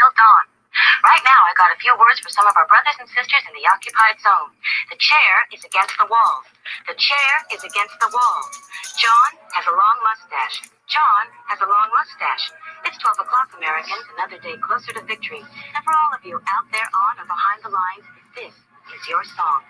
until dawn. Right now, I got a few words for some of our brothers and sisters in the occupied zone. The chair is against the wall. The chair is against the wall. John has a long mustache. John has a long mustache. It's 12 o'clock, Americans, another day closer to victory. And for all of you out there on or behind the lines, this is your song.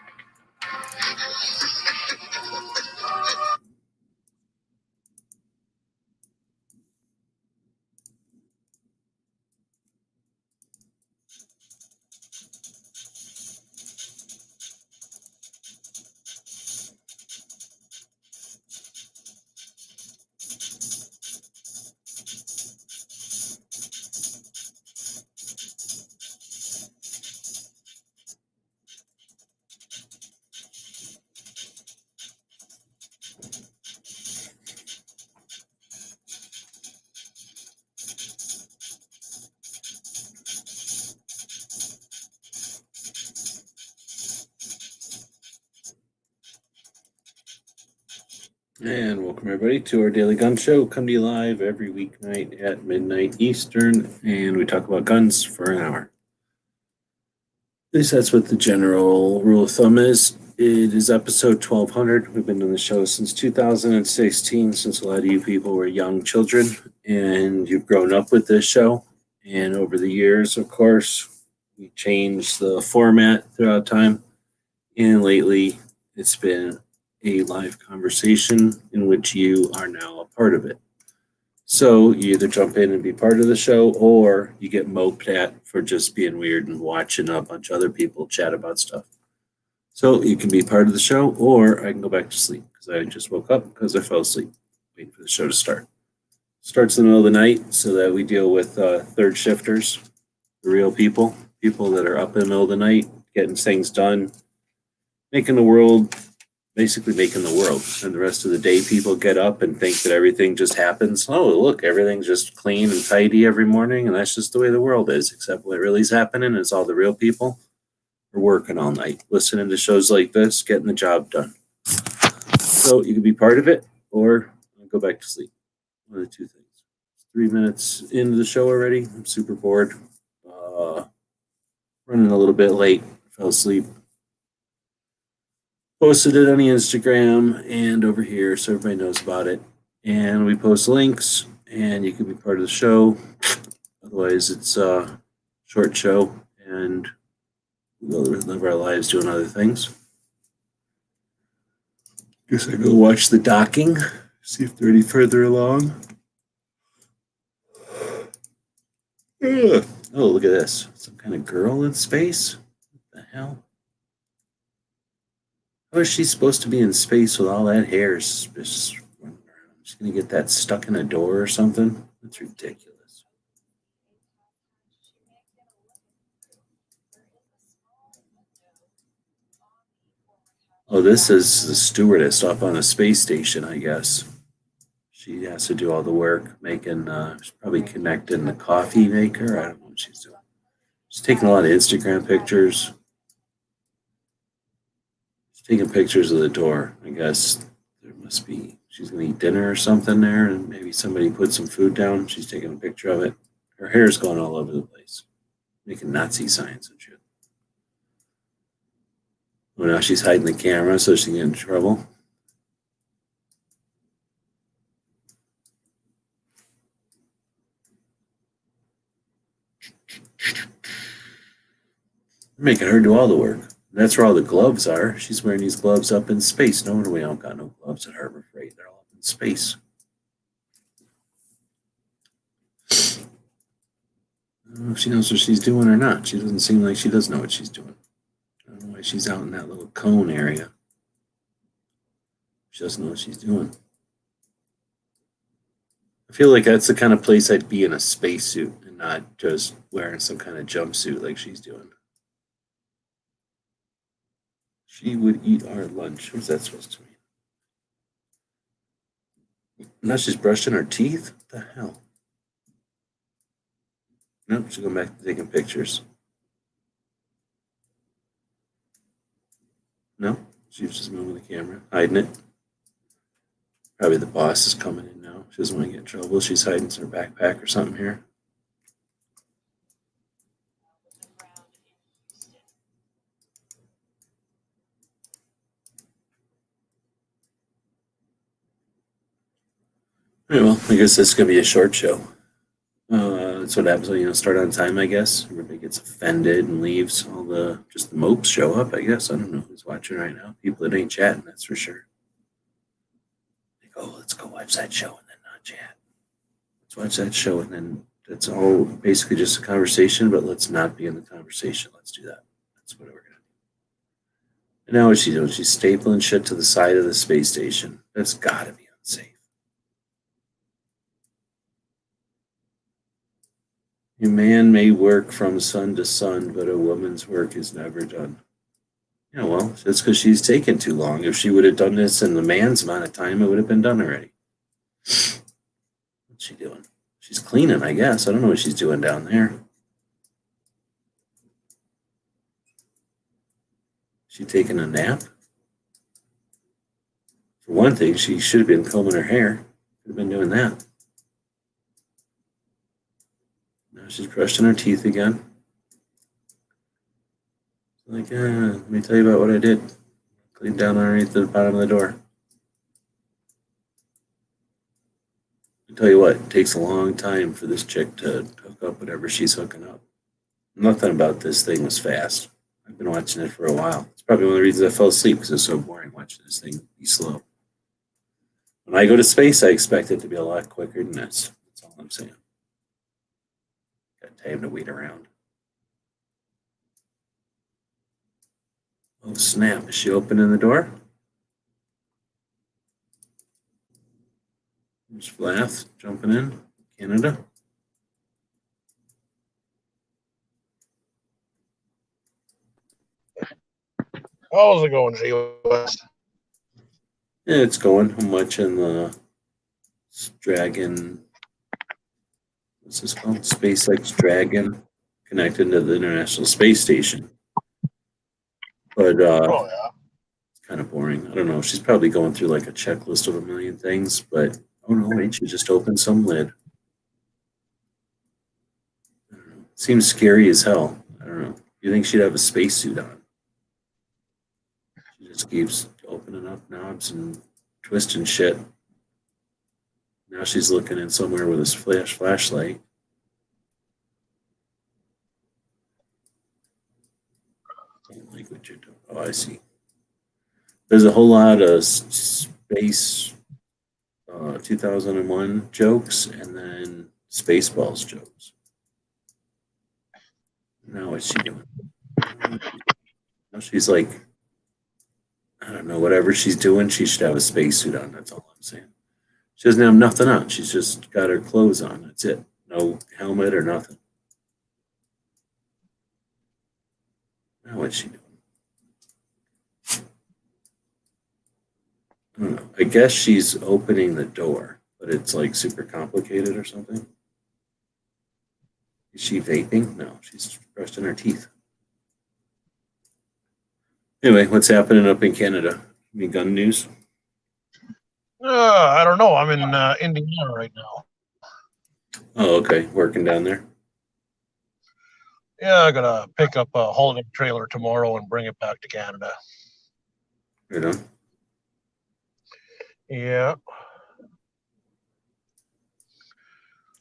And welcome everybody to our Daily Gun Show. Come to you live every weeknight at midnight Eastern, and we talk about guns for an hour. At least that's what the general rule of thumb is. It is episode 1200. We've been doing the show since 2016, since a lot of you people were young children, and you've grown up with this show. And over the years, of course, we changed the format throughout time, and lately it's been a live conversation in which you are now a part of it. So you either jump in and be part of the show, or you get moped at for just being weird and watching a bunch of other people chat about stuff. So you can be part of the show, or I can go back to sleep because I just woke up because I fell asleep waiting for the show to start. Starts in the middle of the night so that we deal with third shifters, the real people that are up in the middle of the night, getting things done, making the world. Basically making the world, and the rest of the day people get up and think that everything just happens. Oh, look, everything's just clean and tidy every morning, and that's just the way the world is, except what really is happening is all the real people are working all night, listening to shows like this, getting the job done. So you can be part of it, or go back to sleep. One of the two things. 3 minutes into the show already. I'm super bored. Running a little bit late. Fell asleep. Posted it on the Instagram and over here so everybody knows about it. And we post links, and you can be part of the show. Otherwise, it's a short show, and we'll live our lives doing other things. Guess I go watch the docking, see if they're any further along. Oh, look at this. Some kind of girl in space? What the hell? How is she supposed to be in space with all that hair just running around? She's going to get that stuck in a door or something? That's ridiculous. Oh, this is the stewardess up on a space station, I guess. She has to do all the work, making, she's probably connecting the coffee maker. I don't know what she's doing. She's taking a lot of Instagram pictures. Taking pictures of the door. I guess there must be, she's going to eat dinner or something there, and maybe somebody put some food down. She's taking a picture of it. Her hair's going all over the place, making Nazi signs and shit. Well, now she's hiding the camera so she can get in trouble. They're making her do all the work. That's where all the gloves are. She's wearing these gloves up in space. No wonder we don't got no gloves at Harbor Freight. They're all up in space. I don't know if she knows what she's doing or not. She doesn't seem like she does know what she's doing. I don't know why she's out in that little cone area. She doesn't know what she's doing. I feel like that's the kind of place I'd be in a spacesuit and not just wearing some kind of jumpsuit like she's doing. She would eat our lunch. What's that supposed to mean? Now she's brushing her teeth? What the hell? Nope, she's going back to taking pictures. No, she was just moving the camera, hiding it. Probably the boss is coming in now. She doesn't want to get in trouble. She's hiding her backpack or something here. All right, well, I guess this is gonna be a short show. That's what happens when you don't start on time, I guess. Everybody gets offended and leaves. All the just the mopes show up, I guess. I don't know who's watching right now. People that ain't chatting, that's for sure. Like, oh, let's go watch that show and then not chat. Let's watch that show and then it's all basically just a conversation, but let's not be in the conversation. Let's do that. That's what we're gonna do. And now what she's doing? She's stapling shit to the side of the space station. That's gotta be unsafe. A man may work from sun to sun, but a woman's work is never done. Yeah, well, that's because she's taken too long. If she would have done this in the man's amount of time, it would have been done already. What's she doing? She's cleaning, I guess. I don't know what she's doing down there. She taking a nap? For one thing, she should have been combing her hair. Could have been doing that. Now she's brushing her teeth again. Like, let me tell you about what I did. Cleaned down underneath the bottom of the door. I tell you what, it takes a long time for this chick to hook up whatever she's hooking up. Nothing about this thing was fast. I've been watching it for a while. It's probably one of the reasons I fell asleep because it's so boring watching this thing be slow. When I go to space, I expect it to be a lot quicker than this. That's all I'm saying. Got time to wait around. Oh, snap. Is she opening the door? There's Flath jumping in. Canada. How's it going, GS? Yeah, it's going. I'm watching the Dragon. What's this called? SpaceX Dragon connected to the International Space Station. But Oh, yeah. it's kind of boring. I don't know. She's probably going through like a checklist of a million things, but oh no, wait, she just opened some lid. I don't know. It seems scary as hell. I don't know. You think she'd have a spacesuit on? She just keeps opening up knobs and twisting shit. Now she's looking in somewhere with a flashlight. I don't like what you're doing. Oh, I see. There's a whole lot of space 2001 jokes and then Spaceballs jokes. Now what's she doing? Now she's like, I don't know, whatever she's doing, she should have a spacesuit on. That's all I'm saying. She doesn't have nothing on. She's just got her clothes on. That's it. No helmet or nothing. Now what's she doing? I don't know. I guess she's opening the door, but it's like super complicated or something. Is she vaping? No, she's brushing her teeth. Anyway, what's happening up in Canada? Any gun news? I don't know. I'm in Indiana right now. Oh, okay. Working down there. Yeah, I gotta pick up a holiday trailer tomorrow and bring it back to Canada. Right on. Yeah.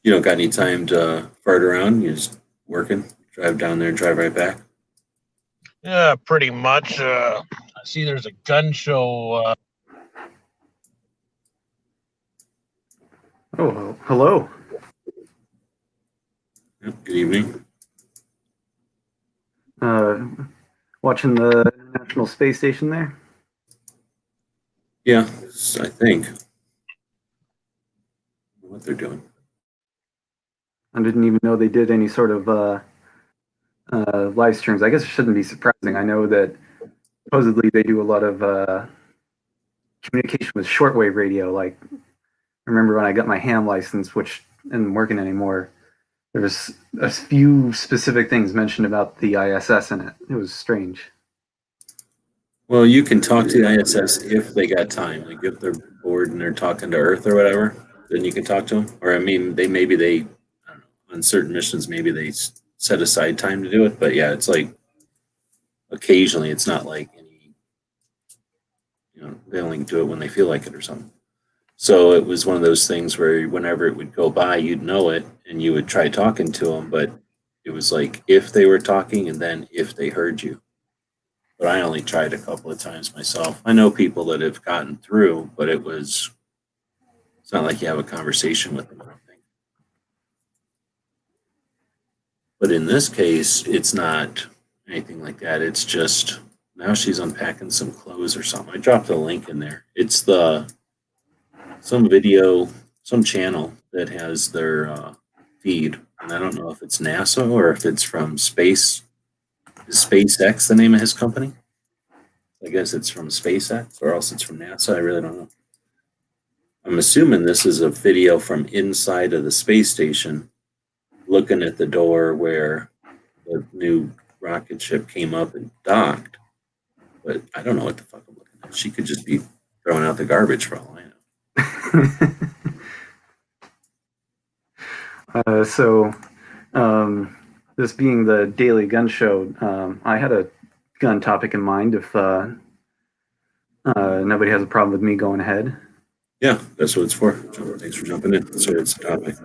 You don't got any time to fart around? You're just working, drive down there, drive right back? Yeah, pretty much. I see there's a gun show. Oh, hello. Yep. Good evening. Watching the International Space Station there. Yeah, I think. What they're doing. I didn't even know they did any sort of live streams. I guess it shouldn't be surprising. I know that supposedly they do a lot of communication with shortwave radio. Like, I remember when I got my ham license, which isn't working anymore, there was a few specific things mentioned about the ISS in it. It was strange. Well, you can talk to the ISS if they got time. Like if they're bored and they're talking to Earth or whatever, then you can talk to them. Or I mean, they I don't know, on certain missions maybe they set aside time to do it. But yeah, it's like occasionally. It's not like any. They only do it when they feel like it or something. So it was one of those things where whenever it would go by, you'd know it and you would try talking to them, but it was like if they were talking and then if they heard you. But I only tried a couple of times myself. I know people that have gotten through, but it's not like you have a conversation with them, I don't think. But in this case, it's not anything like that. It's just now she's unpacking some clothes or something. I dropped a link in there. It's some video, some channel that has their feed, and I don't know if it's NASA or if it's from space. Is SpaceX the name of his company? I guess it's from SpaceX, or else it's from NASA. I really don't know. I'm assuming this is a video from inside of the space station, looking at the door where the new rocket ship came up and docked. But I don't know what the fuck I'm looking at. She could just be throwing out the garbage for all I know. This being the Daily Gun Show, I had a gun topic in mind if nobody has a problem with me going ahead. Yeah, that's what it's for. Thanks for jumping in. So it's a topic.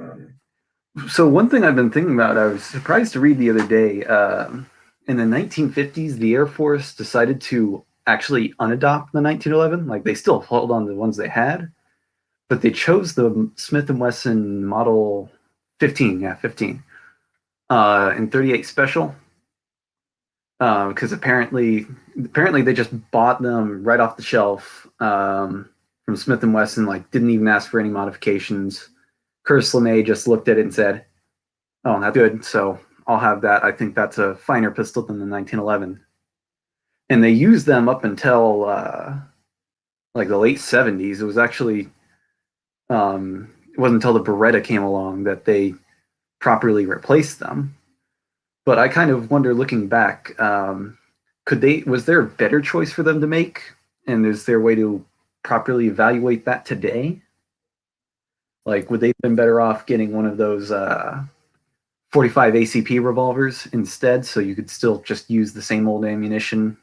So one thing I've been thinking about, I was surprised to read the other day, in the 1950s, the Air Force decided to actually unadopt the 1911. Like they still held on to the ones they had, but they chose the Smith & Wesson Model 15, 15, in 38 Special, because apparently they just bought them right off the shelf from Smith & Wesson, like didn't even ask for any modifications. Curtis LeMay just looked at it and said, "Oh, that's good, so I'll have that. I think that's a finer pistol than the 1911." And they used them up until like the late 70s. It was actually it wasn't until the Beretta came along that they properly replaced them. But I kind of wonder, looking back, was there a better choice for them to make? And is there a way to properly evaluate that today? Like, would they have been better off getting one of those 45 ACP revolvers instead, so you could still just use the same old ammunition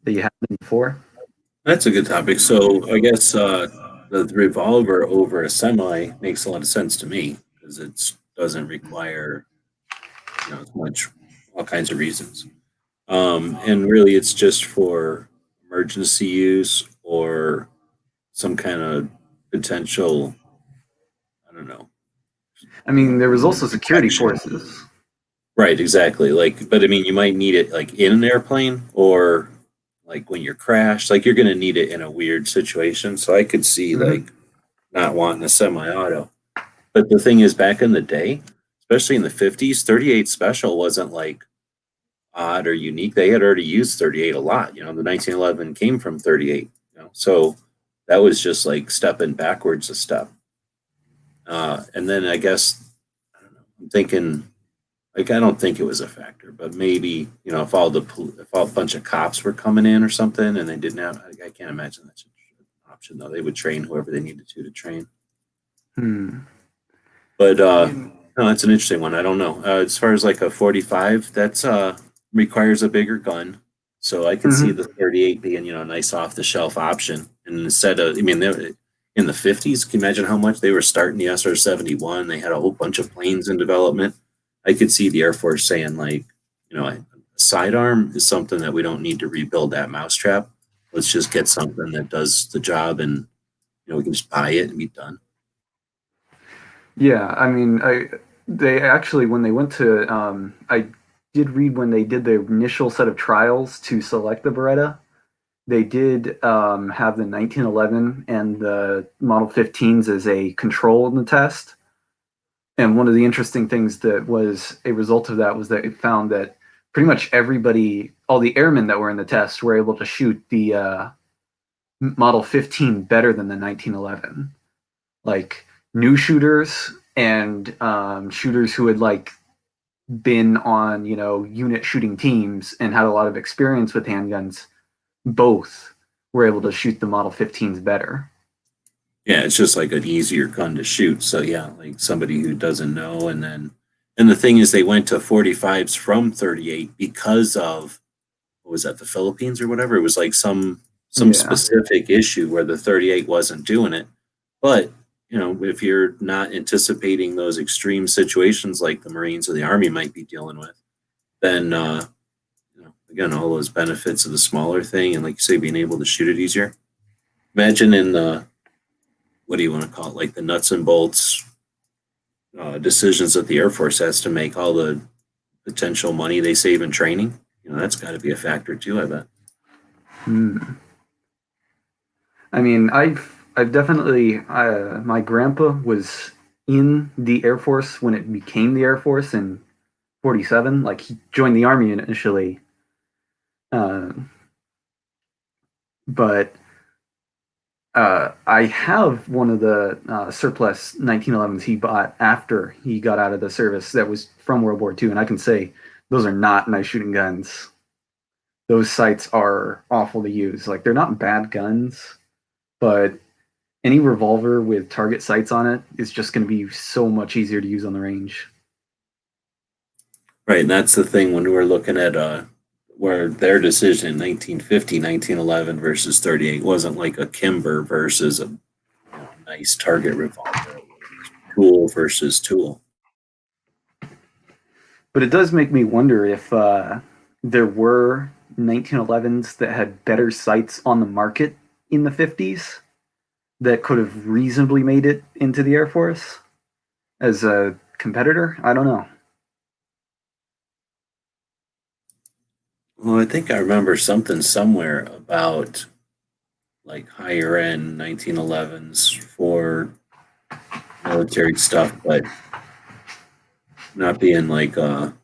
that you had before? That's a good topic. So I guess the revolver over a semi makes a lot of sense to me because it doesn't require as much, all kinds of reasons. And really, it's just for emergency use or some kind of potential, I don't know. I mean, there was also security forces. Right, exactly. Like, but I mean, you might need it like in an airplane or like when you're crashed. Like, you're going to need it in a weird situation. So I could see like not wanting a semi-auto. But the thing is, back in the day, especially in the 50s, 38 Special wasn't like odd or unique. They had already used 38 a lot. The 1911 came from 38. So that was just like stepping backwards a step. And then I guess, I don't know, I'm thinking, like, I don't think it was a factor, but maybe, if a bunch of cops were coming in or something and they didn't have, I can't imagine that's an option though. They would train whoever they needed to train. But no, that's an interesting one. I don't know. As far as like a 45, that's requires a bigger gun. So I can see the 38 being, a nice off the shelf option. And instead of, I mean, in the 50s, can you imagine how much they were starting the SR-71? They had a whole bunch of planes in development. I could see the Air Force saying, like, a sidearm is something that we don't need to rebuild that mousetrap. Let's just get something that does the job, and we can just buy it and be done. Yeah, I mean, they actually, when they went to, I did read when they did the initial set of trials to select the Beretta, they did have the 1911 and the Model 15s as a control in the test. And one of the interesting things that was a result of that was that it found that pretty much everybody, all the airmen that were in the test, were able to shoot the Model 15 better than the 1911. Like new shooters and shooters who had like been on unit shooting teams and had a lot of experience with handguns, both were able to shoot the Model 15s better. Yeah, it's just like an easier gun to shoot. So yeah, like somebody who doesn't know, and the thing is, they went to 45s from 38 because of, what was that, the Philippines or whatever? It was like some some Yeah. specific issue where the 38 wasn't doing it. But, if you're not anticipating those extreme situations like the Marines or the Army might be dealing with, then, again, all those benefits of the smaller thing and, like you say, being able to shoot it easier. Imagine in the, what do you want to call it, like the nuts and bolts decisions that the Air Force has to make, all the potential money they save in training. That's got to be a factor too, I bet. I mean, I've definitely my grandpa was in the Air Force when it became the Air Force in 47. Like, he joined the Army initially, but I have one of the surplus 1911s he bought after he got out of the service that was from World War II, and I can say those are not nice shooting guns. Those sights are awful to use. Like, they're not bad guns, but any revolver with target sights on it is just going to be so much easier to use on the range. Right, and that's the thing when we're looking at where their decision in 1950, 1911 versus 38 wasn't like a Kimber versus a nice target revolver, tool versus tool. But it does make me wonder if there were 1911s that had better sights on the market in the 50s that could have reasonably made it into the Air Force as a competitor. I don't know. Well, I think I remember something somewhere about like higher end 1911s for military stuff, but not being like not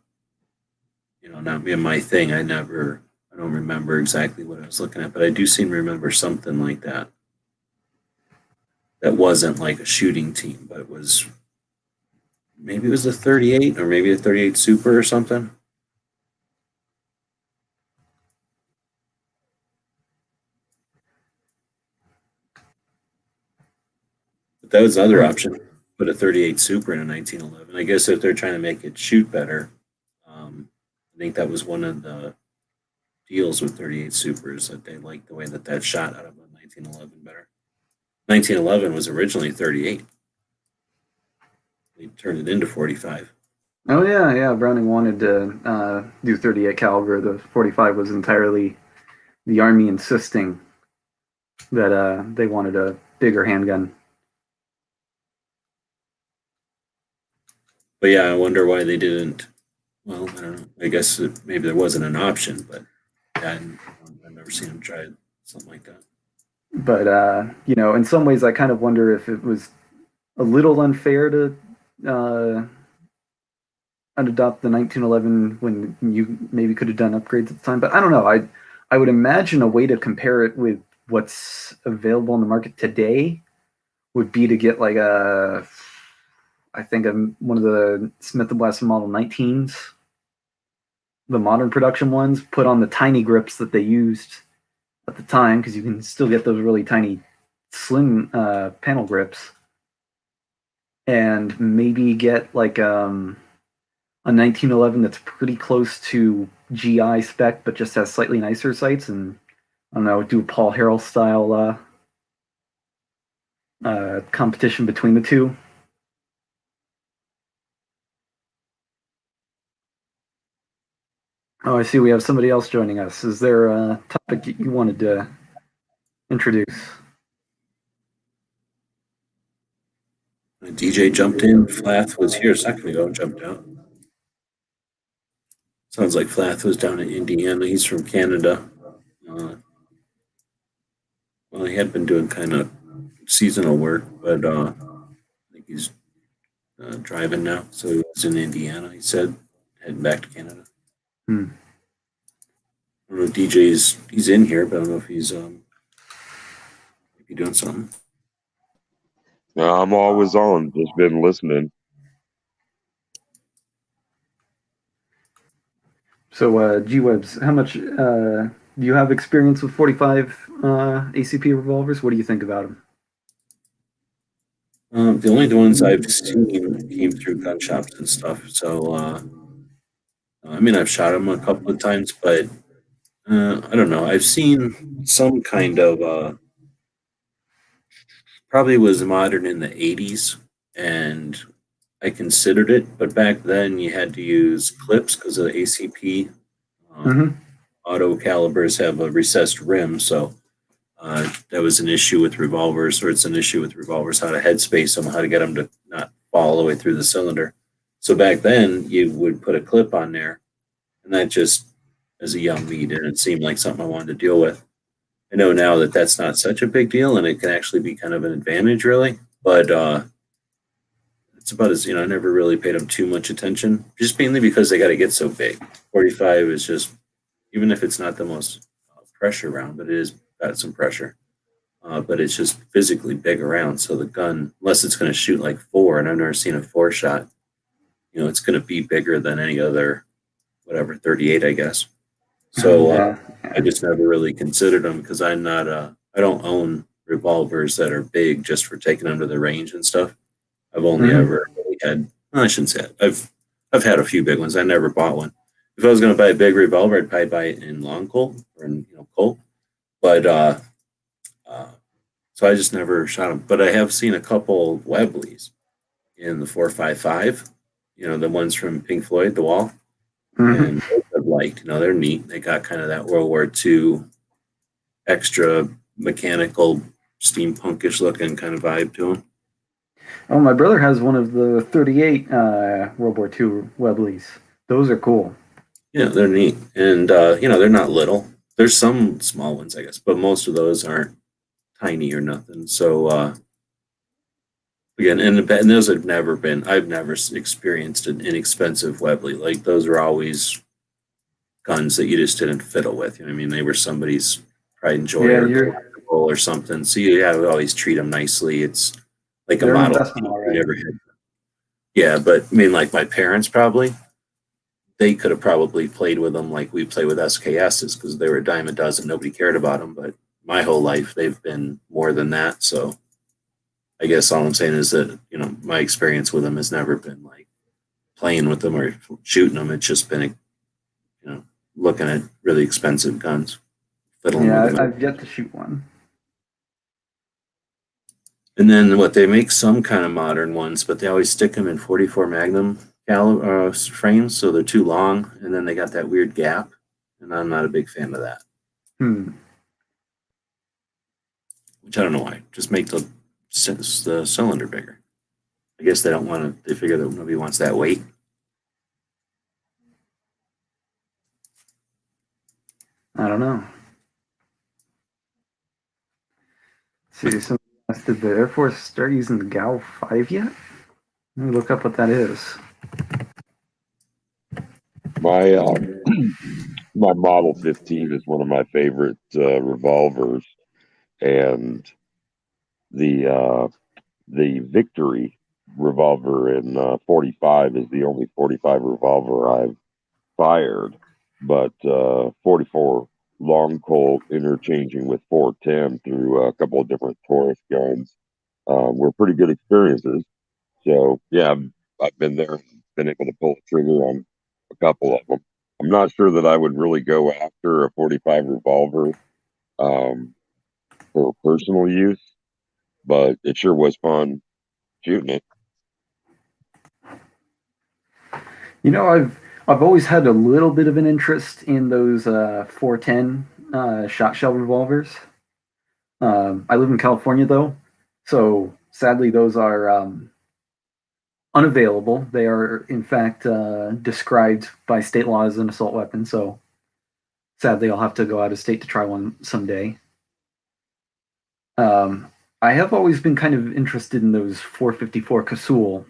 being my thing. I don't remember exactly what I was looking at, but I do seem to remember something like that. That wasn't like a shooting team, but it was maybe it was a 38 or maybe a 38 Super or something. But that was the other option. Put a 38 Super in a 1911. I guess if they're trying to make it shoot better, I think that was one of the deals with 38 Supers, that they liked the way that shot out of a 1911 better. 1911 was originally 38. They turned it into 45. Oh yeah. Browning wanted to do 38 caliber. The 45 was entirely the Army insisting that they wanted a bigger handgun. But yeah, I wonder why they didn't. Well, I don't know. I guess maybe there wasn't an option, but yeah, I've never seen them try something like that. But in some ways, I kind of wonder if it was a little unfair to adopt the 1911 when you maybe could have done upgrades at the time. But I don't know. I would imagine a way to compare it with what's available on the market today would be to get like I think one of the Smith & Wesson Model 19s, the modern production ones, put on the tiny grips that they used at the time, because you can still get those really tiny, slim panel grips, and maybe get like a 1911 that's pretty close to GI spec, but just has slightly nicer sights, and I don't know, do a Paul Harrell style competition between the two. Oh, I see we have somebody else joining us. Is there a topic you wanted to introduce? DJ jumped in. Flath was here a second ago and jumped out. Sounds like Flath was down in Indiana. He's from Canada. Well, he had been doing kind of seasonal work, but I think he's driving now. So he was in Indiana, he said, heading back to Canada. I don't know if he's in here, but I don't know if he's maybe doing something. No, I'm always on. Just been listening. So, G-Webs, how much do you have experience with 45 ACP revolvers? What do you think about them? The only ones I've seen came through gun shops and stuff. So, I mean, I've shot them a couple of times, but I don't know. I've seen some kind of probably was modern in the 80s, and I considered it, but back then you had to use clips because of the ACP. Um, Hmm. Auto calibers have a recessed rim, so that was an issue with revolvers, or it's an issue with revolvers, how to headspace them, how to get them to not fall all the way through the cylinder. So back then, you would put a clip on there, and that just, as a young me, didn't seem like something I wanted to deal with. I know now that that's not such a big deal, and it can actually be kind of an advantage, really. But it's about as I never really paid them too much attention, just mainly because they got to get so big. 45 is just, even if it's not the most pressure round, but it is got some pressure. But it's just physically big around. So the gun, unless it's going to shoot like four, and I've never seen a four shot, it's going to be bigger than any other, whatever, 38, I guess. So Yeah. I just never really considered them because I don't own revolvers that are big just for taking them to the range and stuff. I've only Hmm. ever really had, well, I shouldn't say it. I've had a few big ones. I never bought one. If I was going to buy a big revolver, I'd probably buy it in long Colt or in Colt. But uh, so I just never shot them. But I have seen a couple Webleys in the 4.55. The ones from Pink Floyd, The Wall, Hmm. and I've liked. They're neat. They got kind of that World War II extra mechanical, steampunkish looking kind of vibe to them. Oh, my brother has one of the 38 World War II Webleys. Those are cool. Yeah, they're neat, and they're not little. There's some small ones, I guess, but most of those aren't tiny or nothing. So again, and those have never been. I've never experienced an inexpensive Webley. Like those are always guns that you just didn't fiddle with. I mean, they were somebody's pride and joy Yeah, or you're collectible or something. So you have to always treat them nicely. It's like a they're an Model investment, T. all You right. never had. Yeah, but I mean, like my parents probably they could have probably played with them like we play with SKSs because they were a dime a dozen. Nobody cared about them. But my whole life, they've been more than that. So I guess all I'm saying is that, my experience with them has never been like playing with them or shooting them. It's just been, looking at really expensive guns, fiddling with Yeah, them. I've yet to shoot one. And then what they make some kind of modern ones, but they always stick them in 44 Magnum frames, so they're too long, and then they got that weird gap, and I'm not a big fan of that. Hmm. Which I don't know why. Just make the cylinder bigger. I guess they don't want to. They figure that nobody wants that weight. I don't know. See, so did the Air Force start using the GAL 5 yet? Let me look up what that is. My my Model 15 is one of my favorite revolvers, and the Victory revolver in 45 is the only 45 revolver I've fired, but 44 long Colt interchanging with 410 through a couple of different Taurus guns were pretty good experiences. So yeah, I've been there and been able to pull the trigger on a couple of them. I'm not sure that I would really go after a 45 revolver um, for personal use, but it sure was fun shooting it. I've always had a little bit of an interest in those 410 shot shell revolvers. I live in California though, so sadly those are unavailable. They are in fact described by state law as an assault weapon. So sadly, I'll have to go out of state to try one someday. Um, I have always been kind of interested in those 454 Casull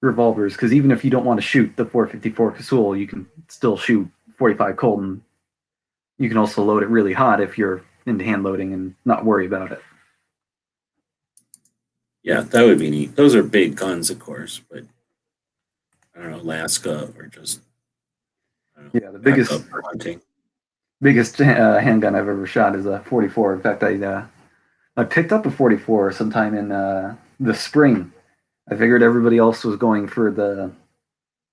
revolvers because even if you don't want to shoot the 454 Casull, you can still shoot 45 Colt, and you can also load it really hot if you're into hand loading and not worry about it. Yeah, that would be neat. Those are big guns, of course, but I don't know, Alaska or just I don't know, Yeah, the biggest backup for hunting. biggest handgun I've ever shot is a 44. In fact, I picked up a 44 sometime in the spring. I figured everybody else was going for the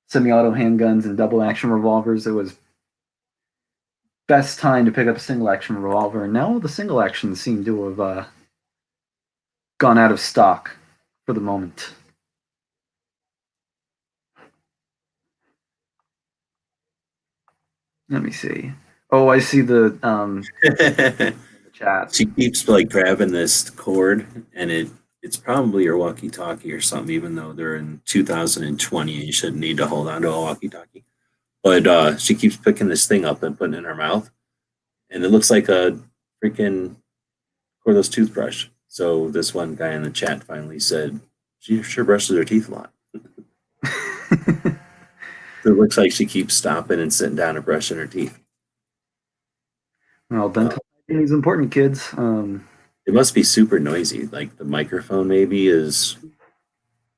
semi-auto handguns and double action revolvers. It was best time to pick up a single action revolver, and now the single actions seem to have gone out of stock for the moment. Let me see. Oh, I see the chat. She keeps like grabbing this cord, and it's probably her walkie-talkie or something, even though they're in 2020 and you shouldn't need to hold on to a walkie-talkie. But she keeps picking this thing up and putting it in her mouth, and it looks like a freaking cordless toothbrush. So this one guy in the chat finally said, she sure brushes her teeth a lot. So it looks like she keeps stopping and sitting down and brushing her teeth. Well, dental hygiene is important, kids. It must be super noisy. Like the microphone maybe is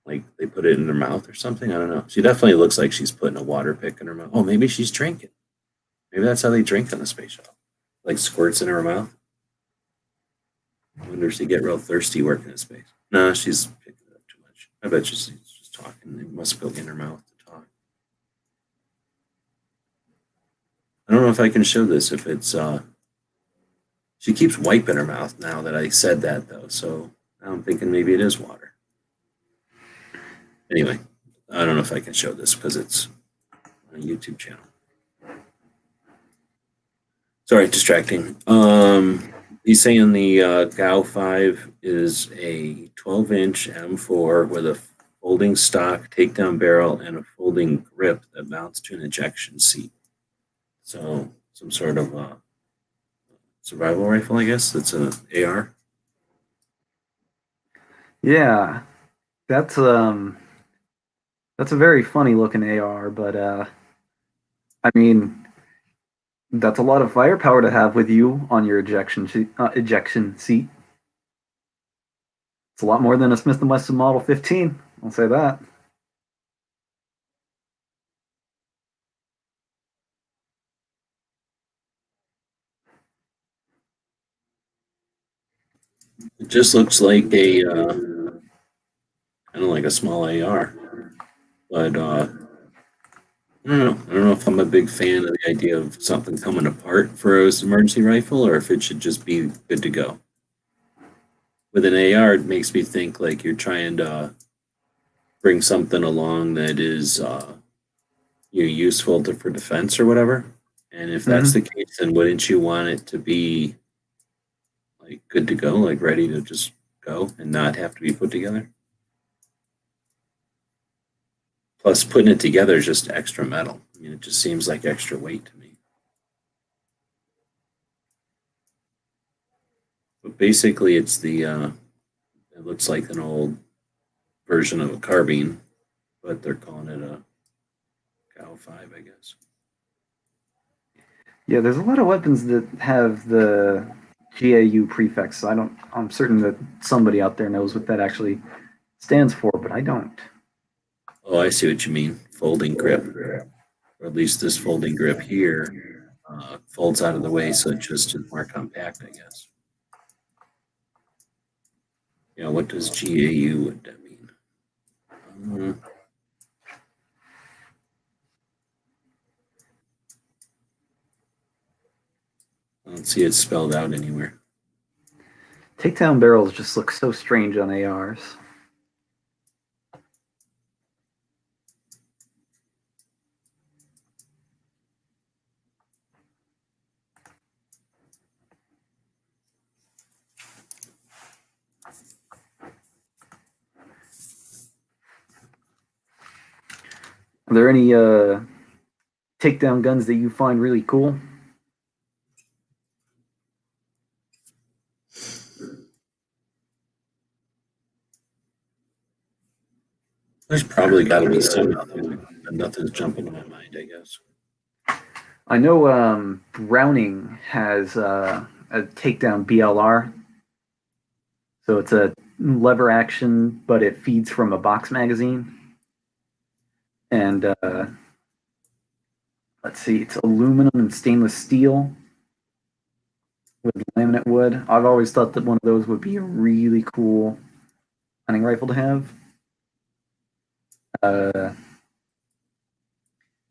like they put it in their mouth or something. I don't know. She definitely looks like she's putting a water pick in her mouth. Oh, maybe she's drinking. Maybe that's how they drink on the space shuttle. Like squirts in her mouth. I wonder if she get real thirsty working in space. No, she's picking it up too much. I bet she's just talking. It must go in her mouth to talk. I don't know if I can show this if it's she keeps wiping her mouth now that I said that though, so now I'm thinking maybe it is water. Anyway, I don't know if I can show this because it's on a YouTube channel. Sorry, distracting. He's saying the GAU 5 is a 12-inch M4 with a folding stock, takedown barrel, and a folding grip that mounts to an ejection seat. So some sort of survival rifle, I guess. It's an AR. Yeah, that's a very funny looking AR, but I mean, that's a lot of firepower to have with you on your ejection seat. It's a lot more than a Smith & Wesson Model 15. I'll say that. It just looks like a kind of like a small AR, but I don't know. I don't know if I'm a big fan of the idea of something coming apart for an emergency rifle, or if it should just be good to go. With an AR, it makes me think like you're trying to bring something along that is useful for defense or whatever. And if that's the case, then wouldn't you want it to be like good to go, like ready to just go and not have to be put together? Plus, putting it together is just extra metal. I mean, it just seems like extra weight to me. But basically, it's the it looks like an old version of a carbine, but they're calling it a GAU 5, I guess. Yeah, there's a lot of weapons that have the GAU prefix. I'm certain that somebody out there knows what that actually stands for, but I don't. Oh, I see what you mean. Folding grip, or at least this folding grip here folds out of the way, so it just is more compact, I guess. Yeah, what does GAU? What that mean? I don't see it spelled out anywhere. Takedown barrels just look so strange on ARs. Are there any takedown guns that you find really cool? There's probably got to be something, but nothing's jumping to my mind, I guess. I know Browning has a takedown BLR. So it's a lever action, but it feeds from a box magazine. And let's see, it's aluminum and stainless steel with laminate wood. I've always thought that one of those would be a really cool hunting rifle to have.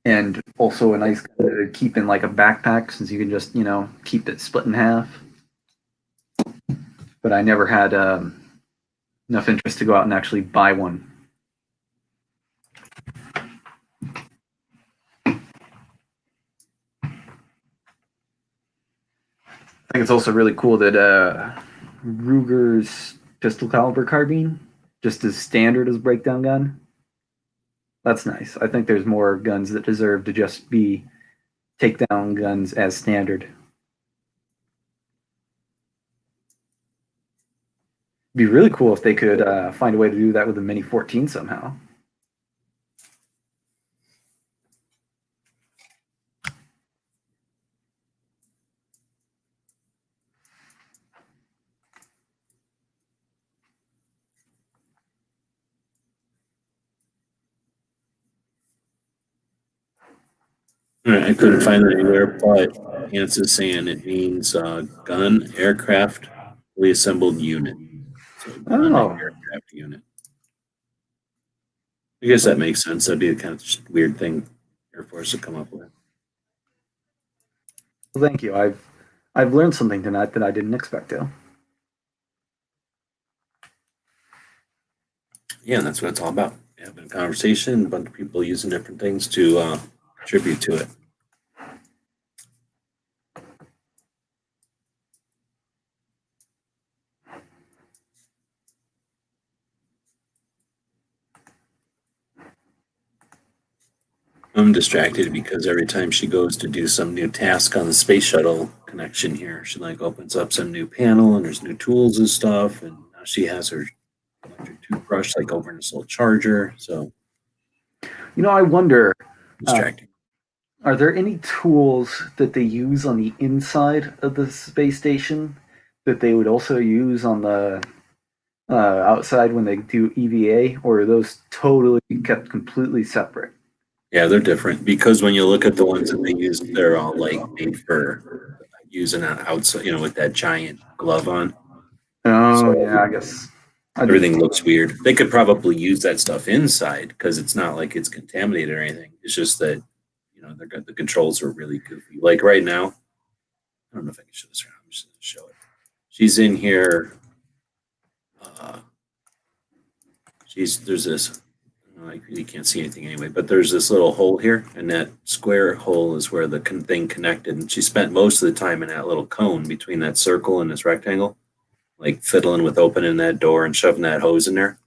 and also a nice gun to keep in like a backpack, since you can just keep it split in half. But I never had enough interest to go out and actually buy one. I think it's also really cool that Ruger's pistol caliber carbine just as standard as breakdown gun. That's nice. I think there's more guns that deserve to just be takedown guns as standard. It'd be really cool if they could find a way to do that with the Mini 14 somehow. All right, I couldn't find it anywhere, but Hans is saying it means gun, aircraft, fully assembled unit. So gun, Oh. aircraft unit. I guess that makes sense. That'd be a kind of just weird thing Air Force to come up with. Well, thank you. I've learned something tonight that I didn't expect to. Yeah, and that's what it's all about. Having a conversation, a bunch of people using different things to contribute to it. I'm distracted because every time she goes to do some new task on the space shuttle connection here, she like opens up some new panel and there's new tools and stuff, and now she has her electric toothbrush like over in this little charger. So I wonder, distracting. are there any tools that they use on the inside of the space station that they would also use on the outside when they do EVA, or are those totally kept completely separate? Yeah, they're different because when you look at the ones that they use, they're all like made for using on outside, with that giant glove on. Oh, So yeah, I guess. everything looks weird. They could probably use that stuff inside because it's not like it's contaminated or anything. It's just that, the controls are really goofy. Like right now, I don't know if I can show this around. I'm just going to show it. She's in here. There's this. I really can't see anything anyway, but there's this little hole here, and that square hole is where the thing connected. And she spent most of the time in that little cone between that circle and this rectangle, like fiddling with opening that door and shoving that hose in there.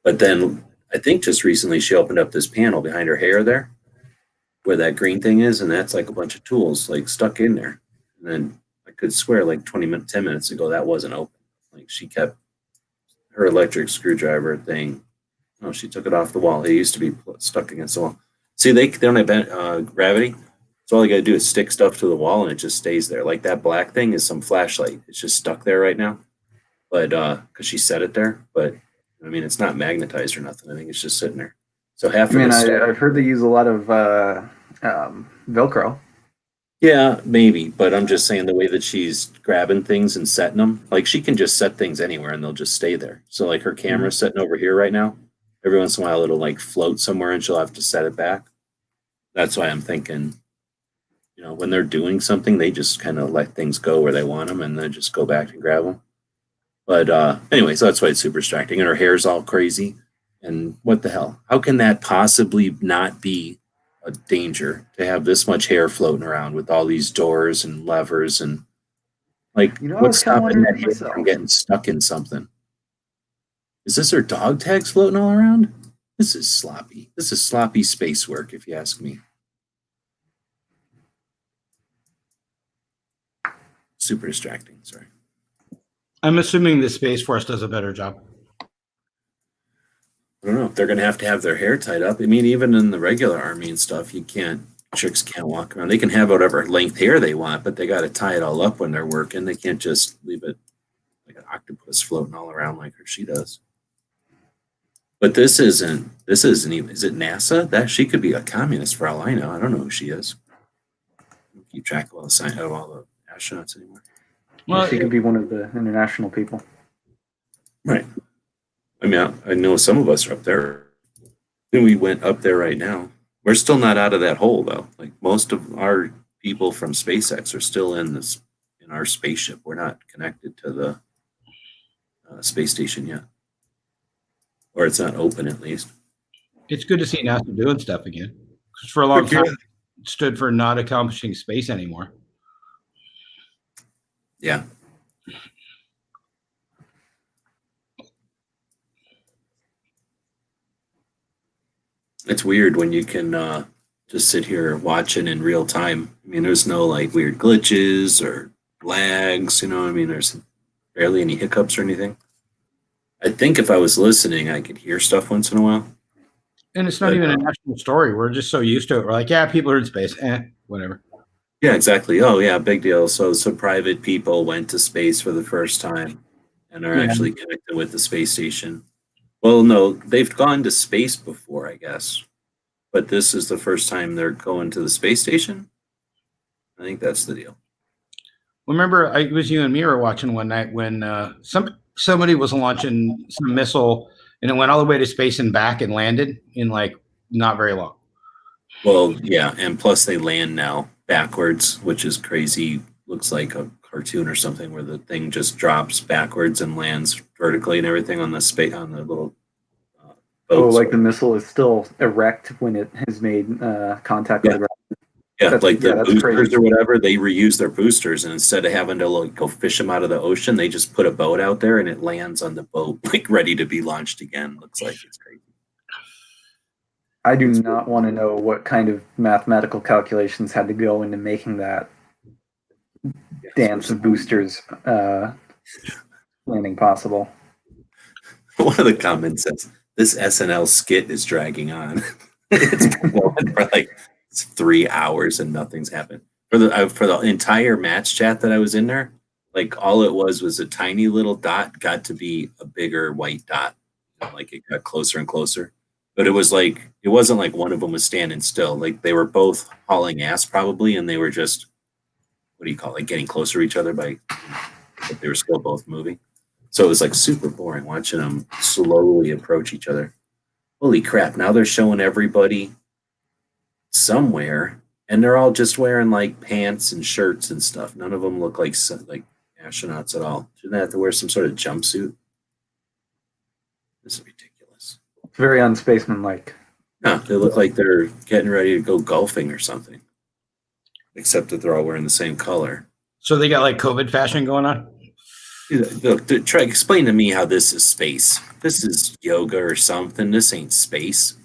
But then I think just recently she opened up this panel behind her hair there, where that green thing is, and that's like a bunch of tools like stuck in there. And then I could swear like 10 minutes ago that wasn't open. Like she kept her electric screwdriver thing. Oh, she took it off the wall. It used to be stuck against the wall. See, they don't have gravity. So all you got to do is stick stuff to the wall and it just stays there. Like that black thing is some flashlight. It's just stuck there right now. But because she set it there. But I mean, it's not magnetized or nothing. I think it's just sitting there. So half of it. I've heard they use a lot of Velcro. Yeah, maybe. But I'm just saying the way that she's grabbing things and setting them, like she can just set things anywhere and they'll just stay there. So like her camera's sitting over here right now. Every once in a while, it'll like float somewhere and she'll have to set it back. That's why I'm thinking, when they're doing something, they just kind of let things go where they want them and then just go back and grab them. But anyway, so that's why it's super distracting. And her hair's all crazy. And what the hell? How can that possibly not be a danger to have this much hair floating around with all these doors and levers and like what's stopping that hair from getting stuck in something? Is this her dog tags floating all around? This is sloppy. This is sloppy space work, if you ask me. Super distracting. Sorry. I'm assuming the Space Force does a better job. I don't know if they're going to have their hair tied up. I mean, even in the regular Army and stuff, chicks can't walk around. They can have whatever length hair they want, but they got to tie it all up when they're working. They can't just leave it like an octopus floating all around like she does. But this isn't even, is it NASA? That she could be a communist for all I know. I don't know who she is. I don't keep track of all the astronauts anymore. Well, she could be one of the international people. Right. I mean, I know some of us are up there. And we went up there right now. We're still not out of that hole though. Like most of our people from SpaceX are still in our spaceship. We're not connected to the space station yet, or it's not open at least. It's good to see NASA doing stuff again. Because for a long time, it stood for not accomplishing space anymore. Yeah. It's weird when you can just sit here watching in real time. I mean, there's no like weird glitches or lags, I mean, there's barely any hiccups or anything. I think if I was listening, I could hear stuff once in a while. And it's not even a national story. We're just so used to it. We're like, yeah, people are in space. Whatever. Yeah, exactly. Oh, yeah, big deal. So some private people went to space for the first time and are actually connected with the space station. Well, no, they've gone to space before, I guess. But this is the first time they're going to the space station? I think that's the deal. Remember, it was you and me were watching one night when somebody was launching some missile and it went all the way to space and back and landed in like not very long. Well, yeah, and plus they land now backwards, which is crazy. Looks like a cartoon or something where the thing just drops backwards and lands vertically and everything on the little boats. Like the missile is still erect when it has made contact with the ground. Yeah, like the boosters crazy. or whatever, they reuse their boosters, and instead of having to go fish them out of the ocean, they just put a boat out there and it lands on the boat, like ready to be launched again. Looks like it's crazy. I do not want to know what kind of mathematical calculations had to go into making that dance of boosters landing possible. One of the comments says, "This SNL skit is dragging on." It's been going for like 3 hours and nothing's happened. For the entire match chat that I was in there, like all it was a tiny little dot got to be a bigger white dot. Like it got closer and closer. But it wasn't like one of them was standing still. Like they were both hauling ass probably, and they were just, what do you call it, like getting closer to each other but they were still both moving. So it was like super boring watching them slowly approach each other. Holy crap, now they're showing everybody somewhere, and they're all just wearing like pants and shirts and stuff. None of them look like astronauts at all. Shouldn't they have to wear some sort of jumpsuit? This is ridiculous. It's very unspaceman-like. No, they look like they're getting ready to go golfing or something. Except that they're all wearing the same color. So they got like COVID fashion going on? Look, try explain to me how this is space. This is yoga or something. This ain't space.